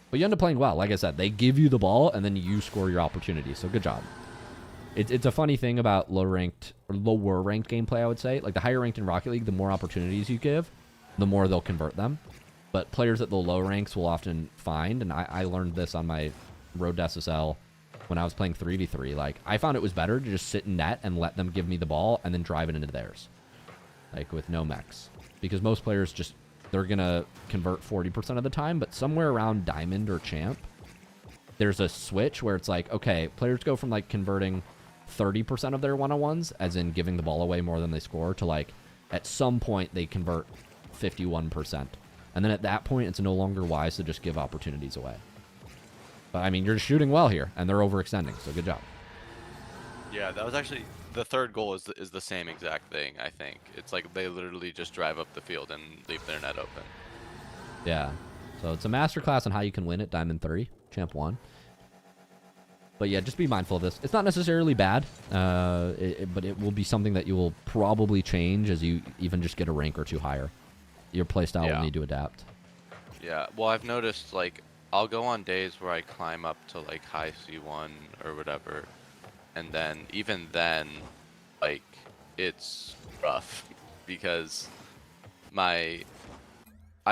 Speaker 1: But you end up playing well. Like I said, they give you the ball and then you score your opportunity. So good job. It's a funny thing about lower ranked gameplay, I would say. Like the higher ranked in Rocket League, the more opportunities you give, the more they'll convert them. But players at the low ranks will often find, and I learned this on my road to SSL when I was playing 3v3. Like I found it was better to just sit in net and let them give me the ball and then drive it into theirs, like with no mechs. Because most players they're gonna convert 40% of the time, but somewhere around Diamond or Champ, there's a switch where it's like, okay, players go from like converting 30% of their one-on-ones, as in giving the ball away more than they score, to like at some point they convert 51%. And then at that point, it's no longer wise to just give opportunities away. But I mean, you're shooting well here, and they're overextending, so good job.
Speaker 5: Yeah, that was actually the third goal is the same exact thing, I think. It's like they literally just drive up the field and leave their net open.
Speaker 1: Yeah. So it's a masterclass on how you can win at Diamond 3, Champ 1. But yeah, just be mindful of this. It's not necessarily bad, but it will be something that you will probably change as you even just get a rank or two higher. Your playstyle will need to adapt.
Speaker 5: Yeah, well, I've noticed, like, I'll go on days where I climb up to, like, high C1 or whatever, and then, even then, like, it's rough, because I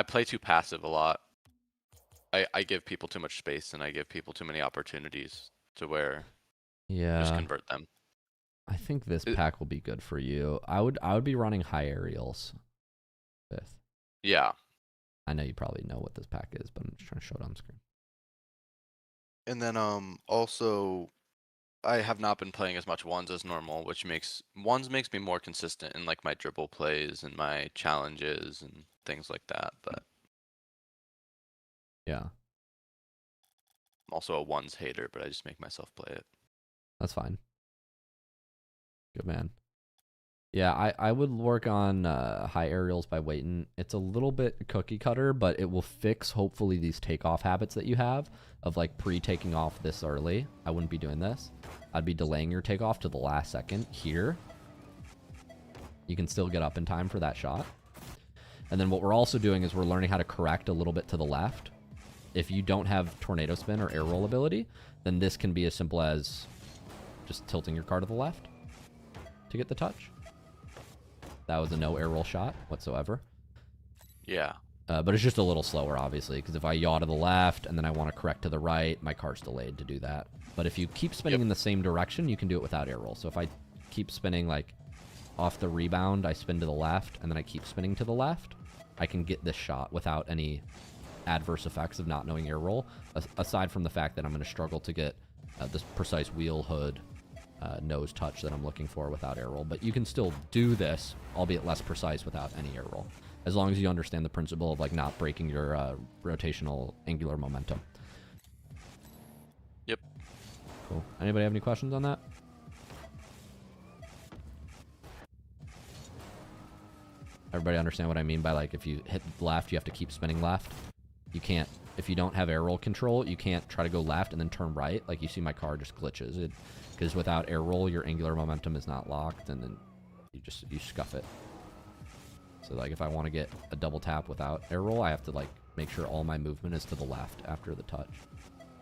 Speaker 5: play too passive a lot. I give people too much space, and I give people too many opportunities to where just convert them.
Speaker 1: I think this pack will be good for you. I would be running high aerials. 5th.
Speaker 5: Yeah.
Speaker 1: I know you probably know what this pack is, but I'm just trying to show it on screen.
Speaker 5: And then also I have not been playing as much ones as normal, which makes me more consistent in like my dribble plays and my challenges and things like that, but
Speaker 1: yeah.
Speaker 5: I'm also a ones hater, but I just make myself play it.
Speaker 1: That's fine. Good man. Yeah, I would work on high aerials by waiting. It's a little bit cookie cutter, but it will fix hopefully these takeoff habits that you have of like pre-taking off this early. I wouldn't be doing this. I'd be delaying your takeoff to the last second here. You can still get up in time for that shot. And then what we're also doing is we're learning how to correct a little bit to the left if you don't have tornado spin or air roll ability, then this can be as simple as just tilting your car to the left to get the touch. That was a no air roll shot whatsoever.
Speaker 5: Yeah.
Speaker 1: But it's just a little slower, obviously, because if I yaw to the left and then I want to correct to the right, my car's delayed to do that. But if you keep spinning in the same direction, you can do it without air roll. So if I keep spinning like off the rebound, I spin to the left, and then I keep spinning to the left, I can get this shot without any adverse effects of not knowing air roll, aside from the fact that I'm going to struggle to get this precise wheel hood nose touch that I'm looking for without air roll. But you can still do this, albeit less precise, without any air roll, as long as you understand the principle of like not breaking your rotational angular momentum.
Speaker 5: Yep.
Speaker 1: Cool. Anybody have any questions on that? Everybody understand what I mean by, like, if you hit left, you have to keep spinning left? You can't, if you don't have air roll control, you can't try to go left and then turn right. Like, you see my car just glitches. Because without air roll, your angular momentum is not locked, and then you scuff it. So, like, if I want to get a double tap without air roll, I have to, like, make sure all my movement is to the left after the touch.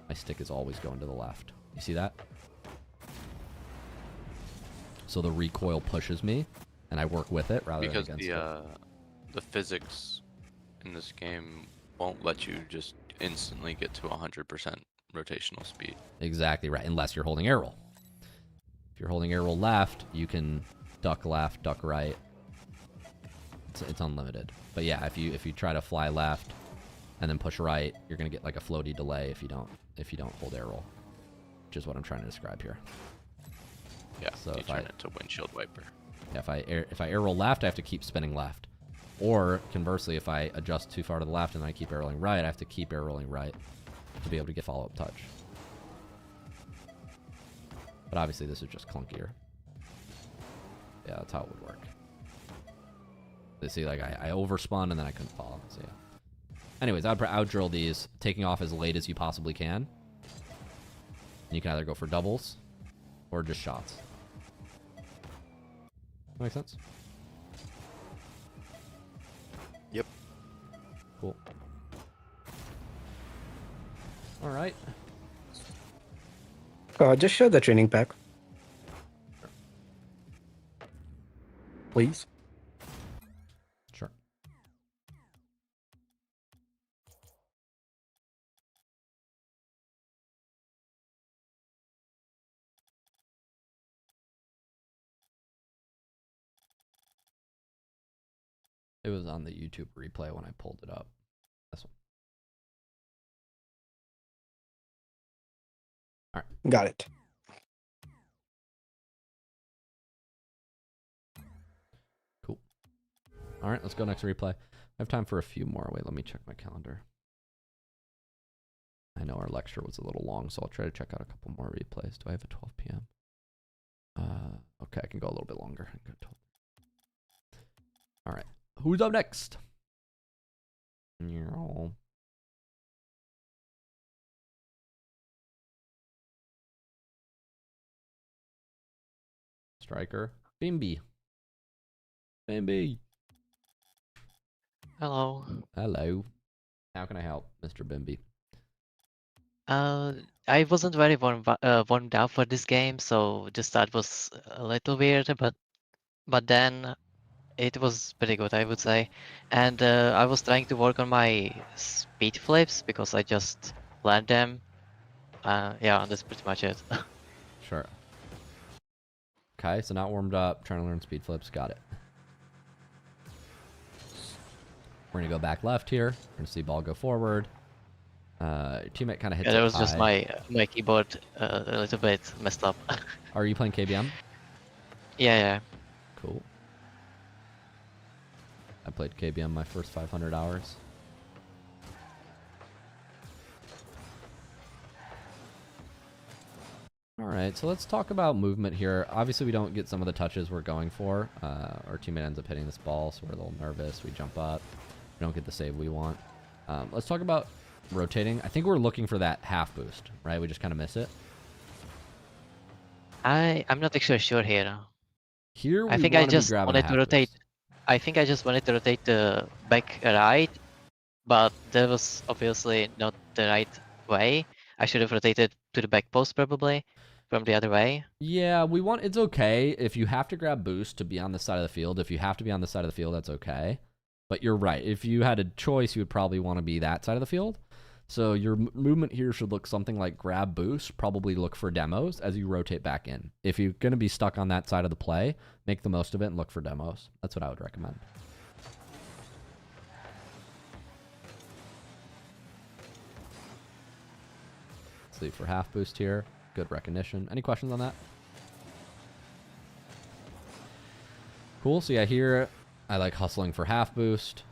Speaker 1: My stick is always going to the left. You see that? So the recoil pushes me, and I work with it rather than against it.
Speaker 5: Because the physics in this game won't let you just instantly get to 100% rotational speed.
Speaker 1: Exactly right, unless you're holding air roll. If you're holding air roll left, you can duck left, duck right. It's unlimited. But yeah, if you try to fly left and then push right, you're gonna get like a floaty delay if you don't hold air roll, which is what I'm trying to describe here.
Speaker 5: Yeah,
Speaker 1: so
Speaker 5: you turn it to windshield wiper.
Speaker 1: Yeah, if I air roll left, I have to keep spinning left. Or conversely, if I adjust too far to the left and then I keep air rolling right, I have to keep air rolling right to be able to get follow-up touch. But obviously this is just clunkier. Yeah, that's how it would work. You see, like, I overspun and then I couldn't follow. So yeah. Anyways, I would drill these, taking off as late as you possibly can. And you can either go for doubles or just shots. Make sense?
Speaker 2: Yep.
Speaker 1: Cool. All right.
Speaker 6: Just show the training pack, please.
Speaker 1: Sure. It was on the YouTube replay when I pulled it up. This one. All right.
Speaker 6: Got it.
Speaker 1: Cool. All right, let's go next replay. I have time for a few more. Wait, let me check my calendar. I know our lecture was a little long, so I'll try to check out a couple more replays. Do I have a 12 p.m.? Okay, I can go a little bit longer. All right. Who's up next? Striker. Bimby. Bimby.
Speaker 7: Hello.
Speaker 1: Hello. How can I help, Mr. Bimby?
Speaker 7: I wasn't very warmed up for this game, so the start was a little weird, but then it was pretty good, I would say. And I was trying to work on my speed flips because I just learned them. Yeah, that's pretty much it.
Speaker 1: Sure. Okay, so not warmed up, trying to learn speed flips. Got it. We're going to go back left here. We're going to see ball go forward. Teammate kind of hits
Speaker 7: Yeah, that
Speaker 1: it
Speaker 7: was just
Speaker 1: high.
Speaker 7: my keyboard a little bit messed up.
Speaker 1: Are you playing KBM?
Speaker 7: Yeah.
Speaker 1: Cool. I played KBM my first 500 hours. Alright, so let's talk about movement here. Obviously we don't get some of the touches we're going for. Our teammate ends up hitting this ball, so we're a little nervous. We jump up. We don't get the save we want. Let's talk about rotating. I think we're looking for that half boost, right? We just kind of miss it.
Speaker 7: I'm not actually sure here.
Speaker 1: Here we
Speaker 7: I think I
Speaker 1: wanna be
Speaker 7: just
Speaker 1: grabbing a
Speaker 7: wanted to
Speaker 1: half
Speaker 7: rotate.
Speaker 1: boost.
Speaker 7: I think I just wanted to rotate the back right but that was obviously not the right way. I should have rotated to the back post probably from the other way.
Speaker 1: Yeah, it's okay if you have to grab boost to be on this side of the field. If you have to be on this side of the field, that's okay. But you're right. If you had a choice, you would probably want to be that side of the field. So your movement here should look something like grab boost, probably look for demos as you rotate back in. If you're going to be stuck on that side of the play, make the most of it and look for demos. That's what I would recommend. Let's leave for half boost here. Good recognition. Any questions on that? Cool. So yeah, here I like hustling for half boost.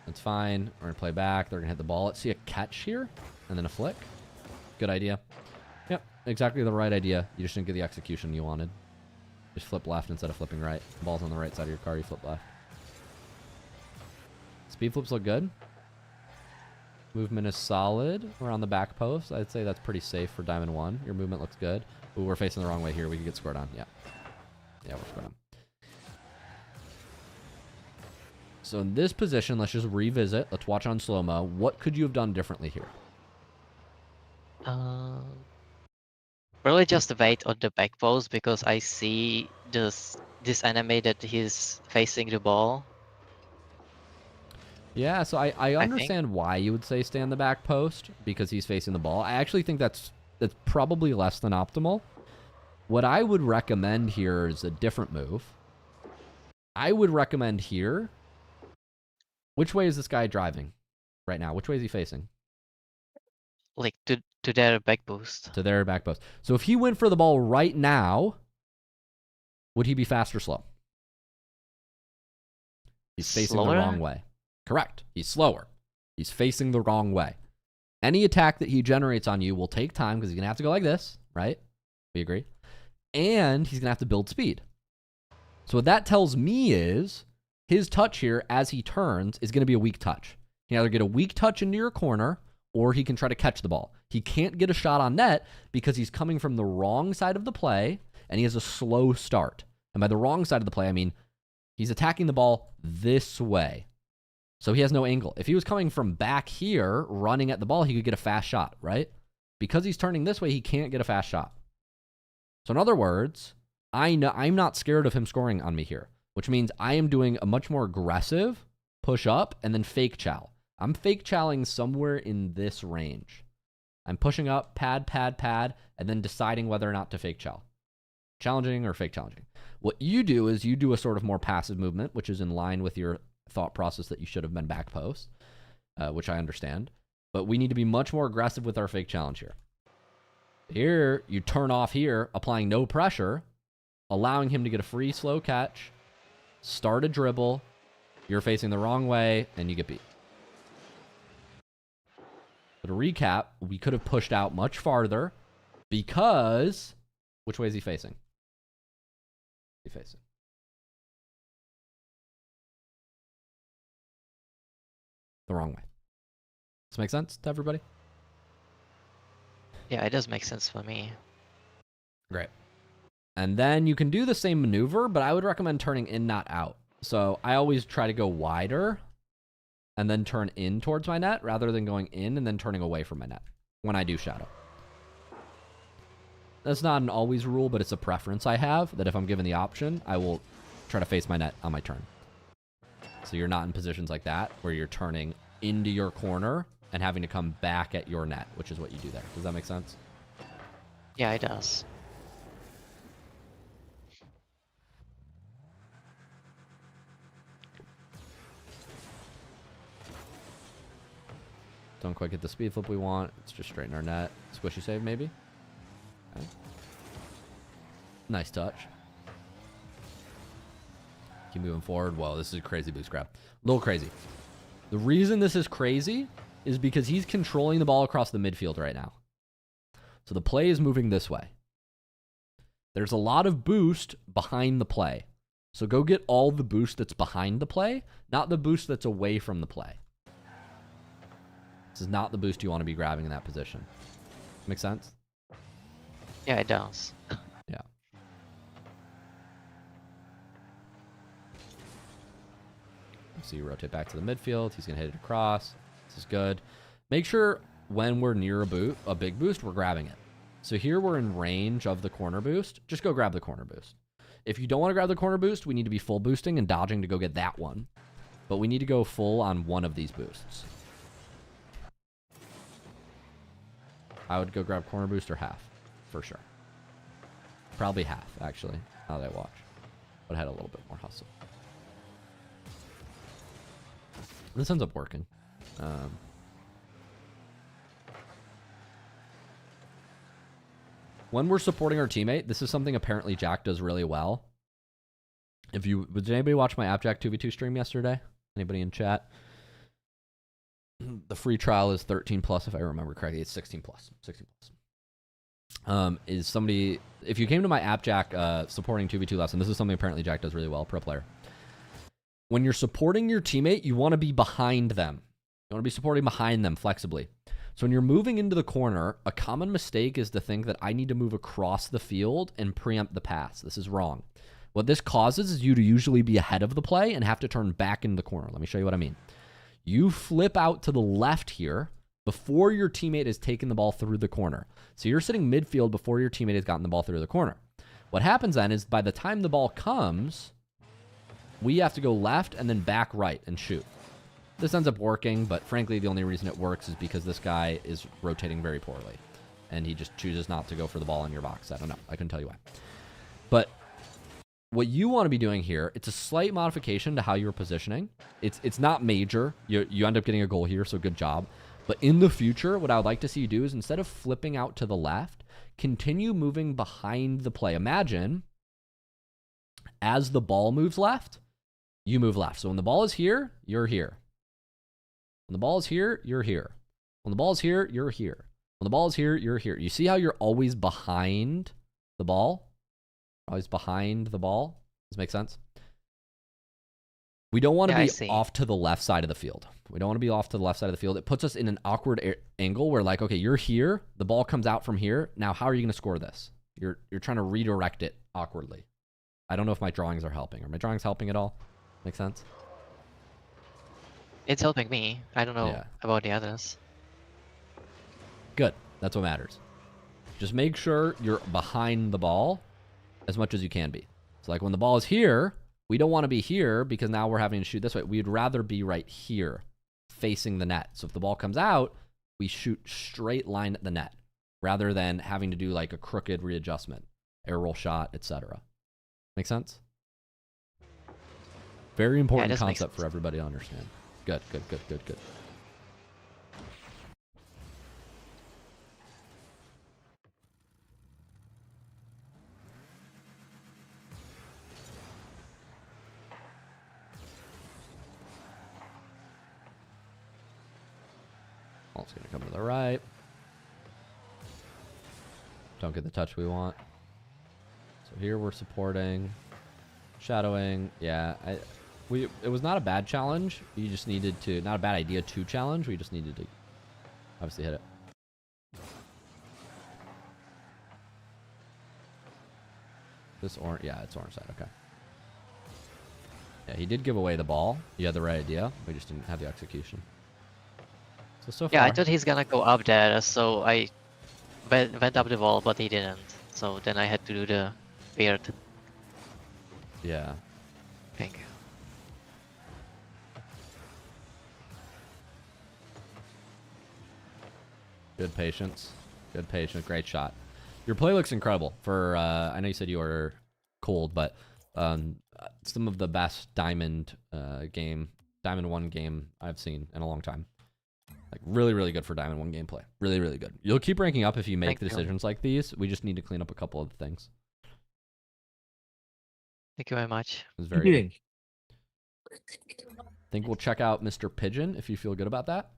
Speaker 1: That's fine. We're going to play back. They're going to hit the ball. Let's see a catch here and then a flick. Good idea. Yep, exactly the right idea. You just didn't get the execution you wanted. Just flip left instead of flipping right. The ball's on the right side of your car. You flip left. Speed flips look good. Movement is solid. We're on the back post. I'd say that's pretty safe for Diamond 1. Your movement looks good. Ooh, we're facing the wrong way here. We could get scored on. Yeah. Yeah, we're scored on. So in this position, let's just revisit. Let's watch on slow-mo. What could you have done differently here?
Speaker 7: Probably just wait on the back post because I see this enemy that he's facing the ball.
Speaker 1: Yeah, so I understand why you would say stay on the back post because he's facing the ball. I actually think that's probably less than optimal. What I would recommend here is a different move. I would recommend here. Which way is this guy driving right now? Which way is he facing?
Speaker 7: Like to their back boost.
Speaker 1: To their back post. So if he went for the ball right now, would he be fast or slow? He's facing the wrong way. Correct. He's slower. He's facing the wrong way. Any attack that he generates on you will take time because he's going to have to go like this, right? We agree. And he's going to have to build speed. So what that tells me is his touch here as he turns is going to be a weak touch. He can either get a weak touch into your corner or he can try to catch the ball. He can't get a shot on net because he's coming from the wrong side of the play and he has a slow start. And by the wrong side of the play, I mean he's attacking the ball this way. So he has no angle. If he was coming from back here, running at the ball, he could get a fast shot, right? Because he's turning this way, he can't get a fast shot. So in other words, I'm not scared of him scoring on me here, which means I am doing a much more aggressive push up and then fake chow. I'm fake chowing somewhere in this range. I'm pushing up, pad, pad, pad, and then deciding whether or not to fake chow. Challenging or fake challenging. What you do is you do a sort of more passive movement, which is in line with your thought process that you should have been back post, which I understand. But we need to be much more aggressive with our fake challenge here. Here, you turn off here, applying no pressure, allowing him to get a free slow catch, start a dribble, you're facing the wrong way, and you get beat. So to recap, we could have pushed out much farther because... Which way is he facing? He's facing. The wrong way. Does this make sense to everybody?
Speaker 7: Yeah, it does make sense for me.
Speaker 1: Great. And then you can do the same maneuver, but I would recommend turning in, not out. So I always try to go wider and then turn in towards my net rather than going in and then turning away from my net when I do shadow. That's not an always rule, but it's a preference I have that if I'm given the option, I will try to face my net on my turn. So you're not in positions like that where you're turning into your corner and having to come back at your net, which is what you do there. Does that make sense?
Speaker 7: Yeah, it does.
Speaker 1: Don't quite get the speed flip we want. Let's just straighten our net. Squishy save, maybe? Okay. Nice touch. Keep moving forward. Whoa, this is a crazy boost grab. A little crazy. The reason this is crazy is because he's controlling the ball across the midfield right now. So the play is moving this way. There's a lot of boost behind the play. So go get all the boost that's behind the play, not the boost that's away from the play. This is not the boost you want to be grabbing in that position. Make sense?
Speaker 7: Yeah, it does.
Speaker 1: Yeah. So you rotate back to the midfield. He's going to hit it across. This is good. Make sure when we're near a big boost, we're grabbing it. So here we're in range of the corner boost. Just go grab the corner boost. If you don't want to grab the corner boost, we need to be full boosting and dodging to go get that one. But we need to go full on one of these boosts. I would go grab corner boost or half, for sure. Probably half, actually, now that I watch. But I had a little bit more hustle. This ends up working. When we're supporting our teammate, this is something apparently Jack does really well. Did anybody watch my AppJack 2v2 stream yesterday? Anybody in chat? The free trial is 13 plus, if I remember correctly. It's 16 plus. 16 plus. If you came to my AppJack supporting 2v2 lesson, this is something apparently Jack does really well, pro player. When you're supporting your teammate, you want to be behind them. You want to be supporting behind them flexibly. So when you're moving into the corner, a common mistake is to think that I need to move across the field and preempt the pass. This is wrong. What this causes is you to usually be ahead of the play and have to turn back into the corner. Let me show you what I mean. You flip out to the left here before your teammate has taken the ball through the corner. So you're sitting midfield before your teammate has gotten the ball through the corner. What happens then is by the time the ball comes, we have to go left and then back right and shoot. This ends up working, but frankly, the only reason it works is because this guy is rotating very poorly. And he just chooses not to go for the ball in your box. I don't know. I couldn't tell you why. But what you want to be doing here, it's a slight modification to how you're positioning. It's not major. You end up getting a goal here, so good job. But in the future, what I would like to see you do is instead of flipping out to the left, continue moving behind the play. Imagine as the ball moves left, you move left. So when the ball is here, you're here. When the ball is here, you're here. When the ball is here, you're here. When the ball is here, you're here. You see how you're always behind the ball? Always behind the ball. Does this make sense? We don't want to be off to the left side of the field. We don't want to be off to the left side of the field. It puts us in an awkward angle where, like, okay, you're here. The ball comes out from here. Now, how are you going to score this? You're trying to redirect it awkwardly. I don't know if my drawings are helping. Are my drawings helping at all? Make sense?
Speaker 7: It's helping me. I don't know about the others.
Speaker 1: Good. That's what matters. Just make sure you're behind the ball as much as you can be. So like when the ball is here, we don't want to be here because now we're having to shoot this way. We'd rather be right here facing the net. So if the ball comes out, we shoot straight line at the net rather than having to do like a crooked readjustment, air roll shot, etc. Make sense? Very important concept for everybody to understand. Good, good, good, good, good. Ball's going to come to the right. Don't get the touch we want. So here we're supporting, shadowing. Yeah, it was not a bad challenge. You just needed to, not a bad idea to challenge. We just needed to obviously hit it. This orange, yeah, it's orange side. Okay. Yeah, he did give away the ball. You had the right idea. We just didn't have the execution. So far.
Speaker 7: Yeah, I thought he's gonna go up there, so I went up the wall, but he didn't. So then I had to do the weird
Speaker 1: Yeah.
Speaker 7: thing.
Speaker 1: Good patience. Good patience. Great shot. Your play looks incredible. For I know you said you were cold, but some of the best Diamond 1 game I've seen in a long time. Like really, really good for Diamond 1 gameplay. Really, really good. You'll keep ranking up if you make decisions like these. We just need to clean up a couple of things.
Speaker 7: Thank you very much.
Speaker 1: It was very good. I think we'll check out Mr. Pigeon if you feel good about that.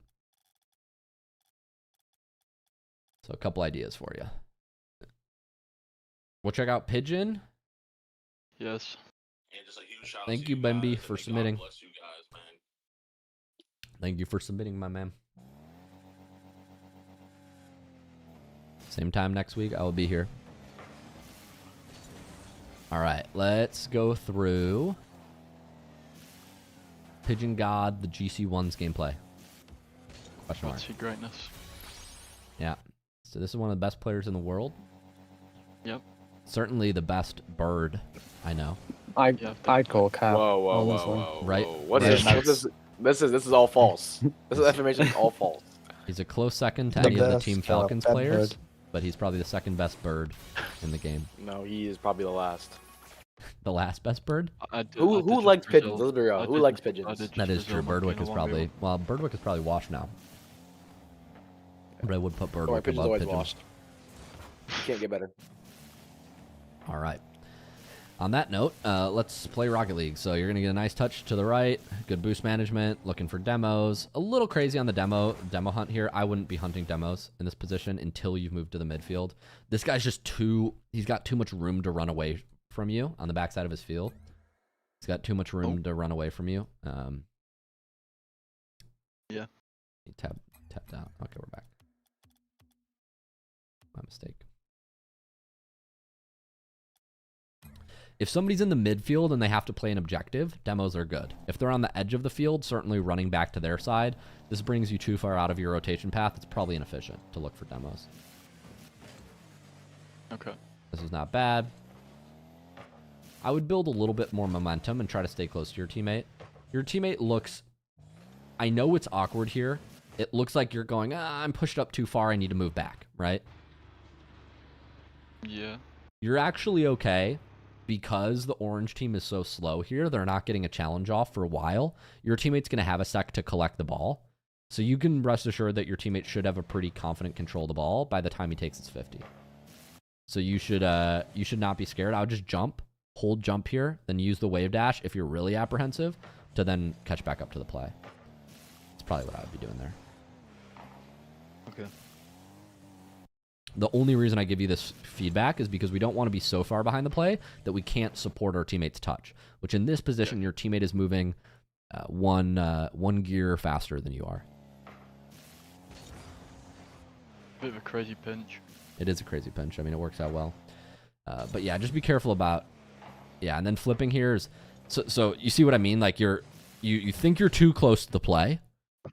Speaker 1: So a couple ideas for you. We'll check out Pigeon.
Speaker 4: Yes.
Speaker 1: Thank you, Bemby, for submitting. Thank you for submitting, my man. Same time next week, I will be here. All right, let's go through Pigeon God, the GC1's gameplay. Question mark.
Speaker 4: What's your greatness?
Speaker 1: Yeah. So this is one of the best players in the world.
Speaker 4: Yep.
Speaker 1: Certainly the best bird I know.
Speaker 3: I call cap.
Speaker 2: Whoa, whoa,
Speaker 3: on
Speaker 2: whoa,
Speaker 3: this one.
Speaker 2: whoa,
Speaker 1: Right.
Speaker 2: whoa. What's
Speaker 1: Right.
Speaker 2: this? What's this is all false. This information is all false.
Speaker 1: He's a close second to
Speaker 6: The
Speaker 1: any of the
Speaker 6: best,
Speaker 1: Team Falcons
Speaker 6: pet
Speaker 1: players,
Speaker 6: bird.
Speaker 1: but he's probably the second best bird in the game.
Speaker 2: No, he is probably the last.
Speaker 1: The last best bird?
Speaker 2: Who likes pigeons? Let's be real. Who likes pigeons?
Speaker 1: That is true. Birdwick is probably, well, Birdwick is probably washed now. But I would put
Speaker 2: Don't worry,
Speaker 1: Birdwick
Speaker 2: pigeons
Speaker 1: above
Speaker 2: always
Speaker 1: pigeon.
Speaker 2: washed. Can't get better.
Speaker 1: All right. On that note, let's play Rocket League. So you're going to get a nice touch to the right, good boost management, looking for demos. A little crazy on the demo hunt here. I wouldn't be hunting demos in this position until you've moved to the midfield. This guy's just he's got too much room to run away from you on the backside of his field. He's got too much room to run away from you.
Speaker 4: Yeah.
Speaker 1: He tapped out. Okay, we're back. My mistake. If somebody's in the midfield and they have to play an objective, demos are good. If they're on the edge of the field, certainly running back to their side, this brings you too far out of your rotation path. It's probably inefficient to look for demos.
Speaker 4: Okay.
Speaker 1: This is not bad. I would build a little bit more momentum and try to stay close to your teammate. Your teammate looks... I know it's awkward here. It looks like you're going, I'm pushed up too far. I need to move back, right?
Speaker 4: Yeah.
Speaker 1: You're actually okay. Because the orange team is so slow here, they're not getting a challenge off for a while. Your teammate's going to have a sec to collect the ball. So you can rest assured that your teammate should have a pretty confident control of the ball by the time he takes his 50. So you should not be scared. I would just jump, hold jump here, then use the wave dash if you're really apprehensive to then catch back up to the play. That's probably what I would be doing there.
Speaker 4: Okay.
Speaker 1: The only reason I give you this feedback is because we don't want to be so far behind the play that we can't support our teammate's touch, which in this position, your teammate is moving one gear faster than you are.
Speaker 4: Bit of a crazy pinch.
Speaker 1: It is a crazy pinch. I mean, it works out well. But yeah, just be careful about, and then flipping here is, so you see what I mean? Like you think you're too close to the play,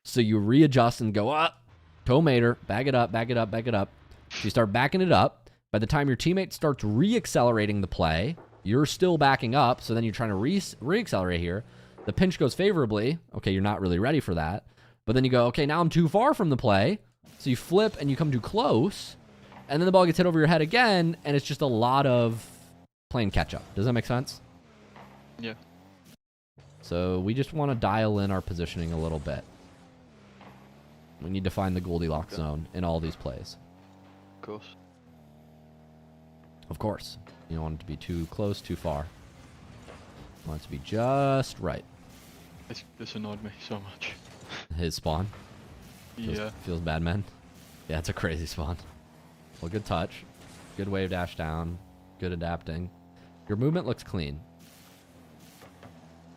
Speaker 1: so you readjust and go up, toe-mater, bag it up, bag it up, bag it up. So you start backing it up. By the time your teammate starts re-accelerating the play, you're still backing up. So then you're trying to re-accelerate here. The pinch goes favorably. Okay, you're not really ready for that. But then you go, okay, now I'm too far from the play. So you flip and you come too close. And then the ball gets hit over your head again. And it's just a lot of playing catch up. Does that make sense?
Speaker 4: Yeah.
Speaker 1: So we just want to dial in our positioning a little bit. We need to find the Goldilocks zone in all these plays.
Speaker 4: Of course.
Speaker 1: Of course. You don't want it to be too close, too far. You want it to be just right.
Speaker 4: This annoyed me so much.
Speaker 1: His spawn. Feels bad, man. Yeah, it's a crazy spawn. Well, good touch. Good wave dash down. Good adapting. Your movement looks clean.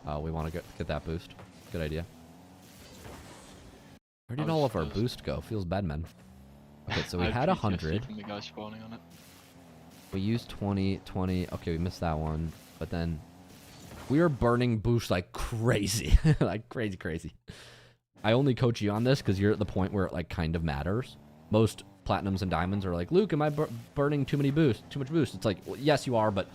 Speaker 1: Oh, we want to get that boost. Good idea. Where did all of our boost go? Feels bad, man. Okay, so we had 100.
Speaker 4: From the guy spawning on it.
Speaker 1: We used 20. Okay, we missed that one. But then we are burning boost like crazy. Like crazy. I only coach you on this because you're at the point where it like kind of matters. Most platinums and diamonds are like, Luke, am I burning too much boost? It's like, well, yes, you are, but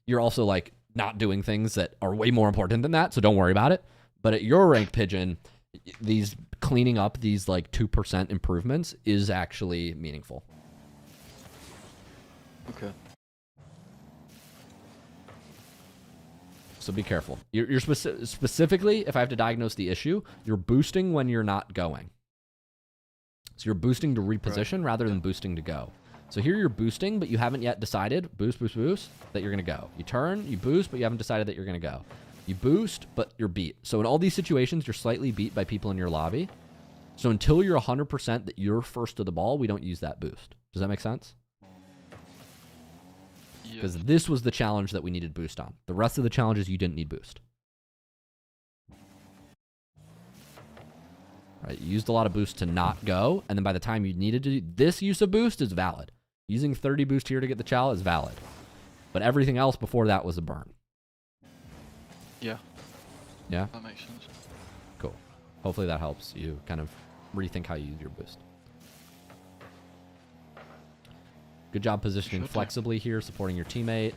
Speaker 1: you're also like not doing things that are way more important than that. So don't worry about it. But at your rank, Pigeon, these cleaning up these like 2% improvements is actually meaningful.
Speaker 4: Okay.
Speaker 1: So be careful. You're specifically, if I have to diagnose the issue, you're boosting when you're not going. So you're boosting to reposition rather than boosting to go. So here you're boosting, but you haven't yet decided, boost, that you're going to go. You turn, you boost, but you haven't decided that you're going to go. You boost, but you're beat. So in all these situations, you're slightly beat by people in your lobby. So until you're 100% that you're first to the ball, we don't use that boost. Does that make sense? Because this was the challenge that we needed boost on. The rest of the challenges, you didn't need boost. Right, you used a lot of boost to not go, and then by the time you needed to, this use of boost is valid. Using 30 boost here to get the chow is valid. But everything else before that was a burn.
Speaker 4: Yeah.
Speaker 1: Yeah?
Speaker 4: That makes sense.
Speaker 1: Cool. Hopefully that helps you kind of rethink how you use your boost. Good job positioning
Speaker 4: Should do.
Speaker 1: flexibly here, supporting your teammate.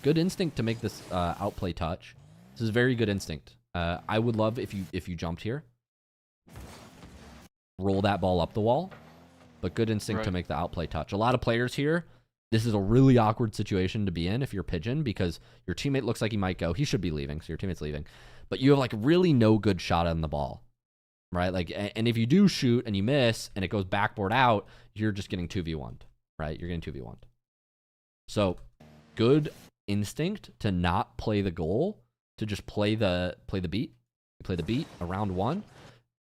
Speaker 1: Good instinct to make this outplay touch. This is very good instinct. I would love if you jumped here. Roll that ball up the wall. But good instinct to
Speaker 4: Right.
Speaker 1: make the outplay touch. A lot of players here, this is a really awkward situation to be in if you're pigeon, because your teammate looks like he might go. He should be leaving, so your teammate's leaving. But you have like really no good shot on the ball, right? Like, and if you do shoot and you miss and it goes backboard out, you're just getting 2v1'd, right? You're getting 2v1'd. So good instinct to not play the goal, to just play the beat. You play the beat around one.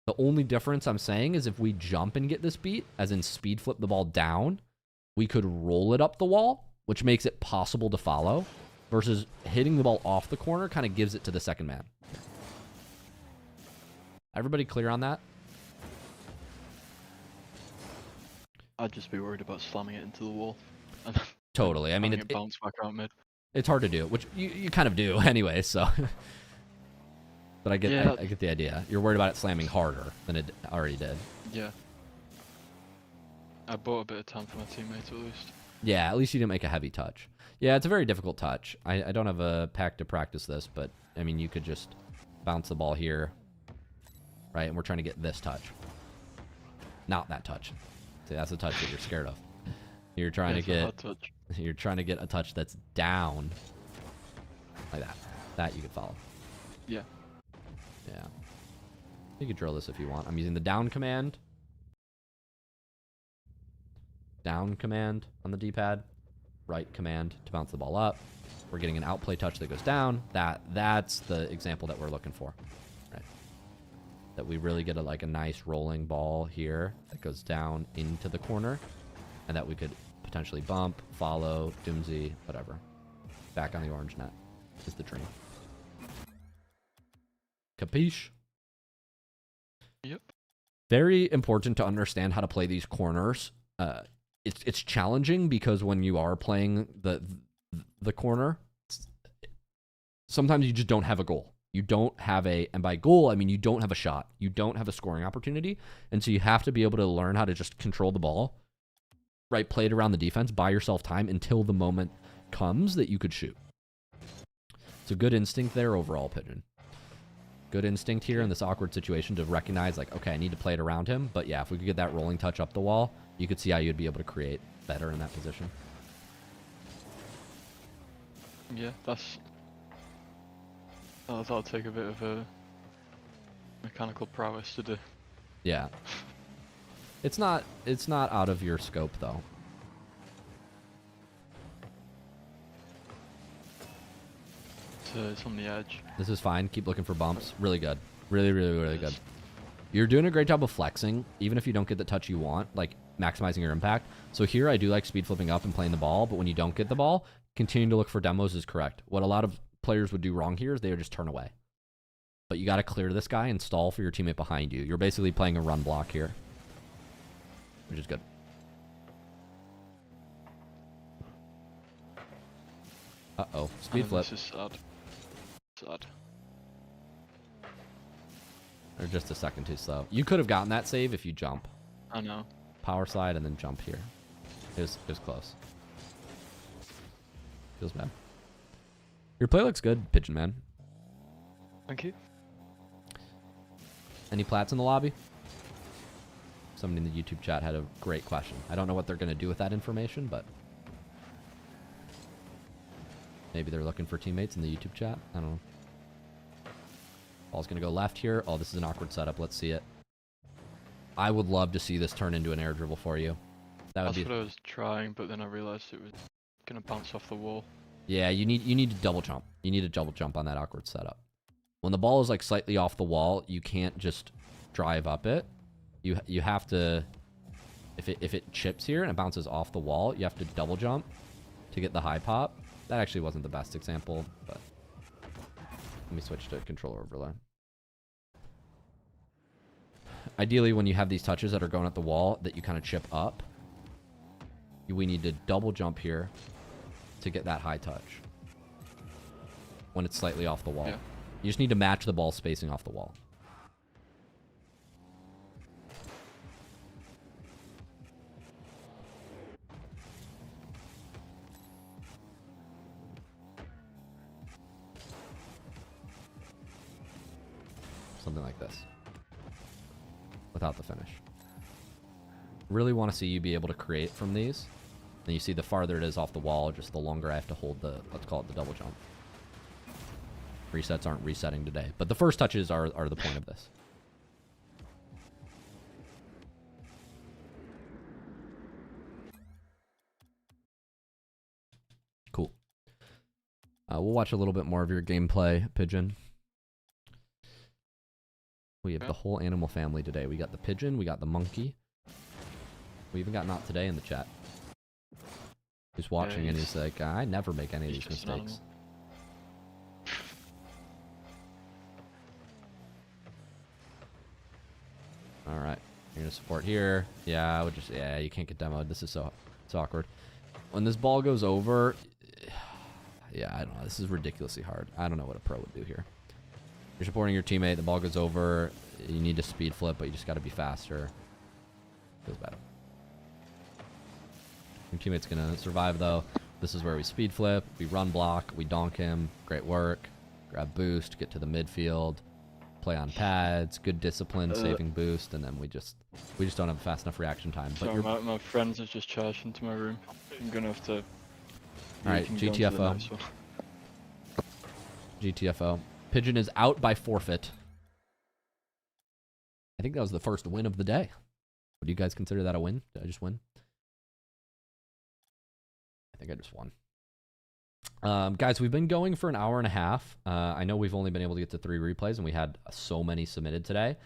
Speaker 1: The only difference I'm saying is if we jump and get this beat, as in speed flip the ball down, we could roll it up the wall, which makes it possible to follow, versus hitting the ball off the corner kind of gives it to the second man. Everybody clear on that?
Speaker 4: I'd just be worried about slamming it into the wall. And
Speaker 1: Totally. I mean,
Speaker 4: having it bounce back out mid.
Speaker 1: it's hard to do, which you kind of do anyway, so. But I get
Speaker 4: Yeah.
Speaker 1: I get the idea. You're worried about it slamming harder than it already did.
Speaker 4: Yeah. I bought a bit of time for my teammates at least.
Speaker 1: Yeah, at least you didn't make a heavy touch. Yeah, it's a very difficult touch. I don't have a pack to practice this, but I mean, you could just bounce the ball here, right? And we're trying to get this touch. Not that touch. See, that's the touch that you're scared of. You're trying
Speaker 4: Yeah,
Speaker 1: to
Speaker 4: it's a
Speaker 1: get
Speaker 4: hard touch.
Speaker 1: you're trying to get a touch that's down, like that. That you could follow.
Speaker 4: Yeah.
Speaker 1: Yeah. You could drill this if you want. I'm using the down command. Down command on the D-pad. Right command to bounce the ball up. We're getting an outplay touch that goes down. That's the example that we're looking for. Right. That we really get a nice rolling ball here that goes down into the corner. And that we could potentially bump, follow, doomsy, whatever. Back on the orange net is the dream. Capiche?
Speaker 4: Yep.
Speaker 1: Very important to understand how to play these corners. It's challenging because when you are playing the corner, sometimes you just don't have a goal. You don't have and by goal, I mean you don't have a shot. You don't have a scoring opportunity. And so you have to be able to learn how to just control the ball, right? Play it around the defense, buy yourself time until the moment comes that you could shoot. It's a good instinct there overall, Pigeon. Good instinct here in this awkward situation to recognize, like, okay, I need to play it around him. But yeah, if we could get that rolling touch up the wall, you could see how you'd be able to create better in that position.
Speaker 4: Yeah, that'll take a bit of a mechanical prowess to do.
Speaker 1: Yeah. It's not out of your scope, though.
Speaker 4: It's on the edge.
Speaker 1: This is fine. Keep looking for bumps. Really good. Really, really, really good. You're doing a great job of flexing, even if you don't get the touch you want, like maximizing your impact. So here I do like speed flipping up and playing the ball, but when you don't get the ball, continuing to look for demos is correct. What a lot of players would do wrong here is they would just turn away. But you got to clear this guy and stall for your teammate behind you. You're basically playing a run block here, which is good. Uh-oh. Speed flip.
Speaker 4: This is sad. Sad.
Speaker 1: Or just a second too slow. You could have gotten that save if you jump.
Speaker 4: I know.
Speaker 1: Power slide and then jump here. It was close. Feels bad. Your play looks good, Pigeon Man.
Speaker 4: Thank you.
Speaker 1: Any plats in the lobby? Somebody in the YouTube chat had a great question. I don't know what they're going to do with that information, but maybe they're looking for teammates in the YouTube chat. I don't know. Ball's going to go left here. Oh, this is an awkward setup. Let's see it. I would love to see this turn into an air dribble for you. That would
Speaker 4: That's
Speaker 1: be...
Speaker 4: what I was trying, but then I realized it was gonna bounce off the wall.
Speaker 1: Yeah, you need to double jump. You need to double jump on that awkward setup. When the ball is like slightly off the wall, you can't just drive up it. You have to, if it chips here and it bounces off the wall, you have to double jump to get the high pop. That actually wasn't the best example, but let me switch to controller overlay. Ideally, when you have these touches that are going at the wall that you kind of chip up, we need to double jump here to get that high touch when it's slightly off the wall.
Speaker 4: Yeah.
Speaker 1: You just need to match the ball spacing off the wall. something like this without the finish. Really want to see you be able to create from these. And you see the farther it is off the wall, just the longer I have to hold the, let's call it the double jump. Resets aren't resetting today, but the first touches are the point of this. Cool. We'll watch a little bit more of your gameplay, Pigeon. We have the whole animal family today. We got the pigeon, we got the monkey. We even got Not Today in the chat. He's watching and he's like, I never make any of these mistakes. Alright, you're gonna support here. Yeah, I would just, yeah, you can't get demoed. This is so awkward. When this ball goes over, yeah, I don't know. This is ridiculously hard. I don't know what a pro would do here. You're supporting your teammate, the ball goes over, you need to speed flip, but you just gotta be faster. Feels bad. Your teammate's gonna survive though. This is where we speed flip, we run block, we donk him. Great work. Grab boost, get to the midfield, play on pads, good discipline, saving boost, and then we just don't have a fast enough reaction time. But
Speaker 4: sorry, my friends have just charged into my room. I'm gonna have to.
Speaker 1: Alright, GTFO. GTFO. Pigeon is out by forfeit. I think that was the first win of the day. Would you guys consider that a win? Did I just win? I think I just won. Guys, we've been going for an hour and a half. I know we've only been able to get to 3 replays, and we had so many submitted today.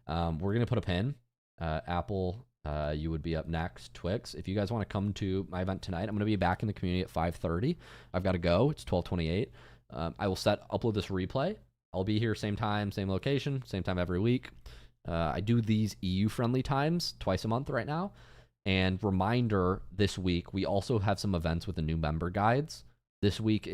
Speaker 1: We're going to put a pin. Apple, you would be up next. Twix, if you guys want to come to my event tonight, I'm going to be back in the community at 5:30. I've got to go. It's 12:28. I will upload this replay. I'll be here same time, same location, same time every week. I do these EU-friendly times twice a month right now. And reminder, this week, we also have some events with the new member guides. This week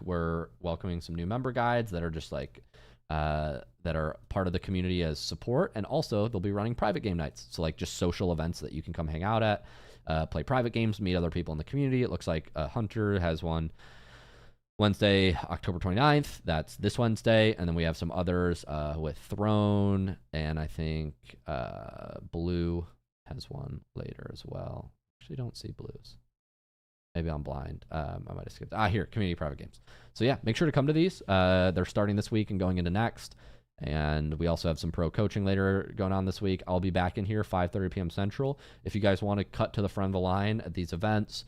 Speaker 1: we're welcoming some new member guides that are just like, that are part of the community as support. And also they'll be running private game nights. So like just social events that you can come hang out at, play private games, meet other people in the community. It looks like Hunter has one Wednesday, October 29th. That's this Wednesday. And then we have some others with Throne, and I think Blue has one later as well. Actually don't see Blues. Maybe I'm blind. I might have skipped. Here, community private games. So yeah, make sure to come to these. They're starting this week and going into next. And we also have some pro coaching later going on this week. I'll be back in here 5:30 p.m. Central. If you guys want to cut to the front of the line at these events,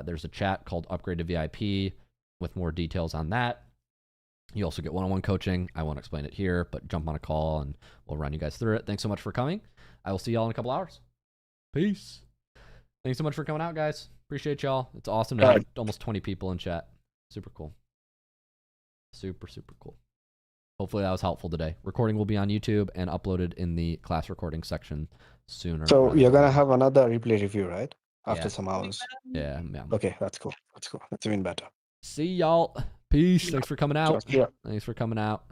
Speaker 1: there's a chat called Upgrade to VIP with more details on that. You also get one-on-one coaching. I won't explain it here, but jump on a call and we'll run you guys through it. Thanks so much for coming. I will see y'all in a couple hours. Peace. Thanks so much for coming out, guys. Appreciate y'all. It's awesome to have almost 20 people in chat. Super cool. Super, super cool. Hopefully that was helpful today. Recording will be on YouTube and uploaded in the class recording section sooner.
Speaker 6: So you're going to have another replay review, right? After
Speaker 1: Yeah.
Speaker 6: some hours.
Speaker 1: Yeah.
Speaker 6: Okay, that's cool. That's cool. That's even better.
Speaker 1: See y'all. Peace. Thanks for coming out.
Speaker 6: Yeah.
Speaker 1: Thanks for coming out.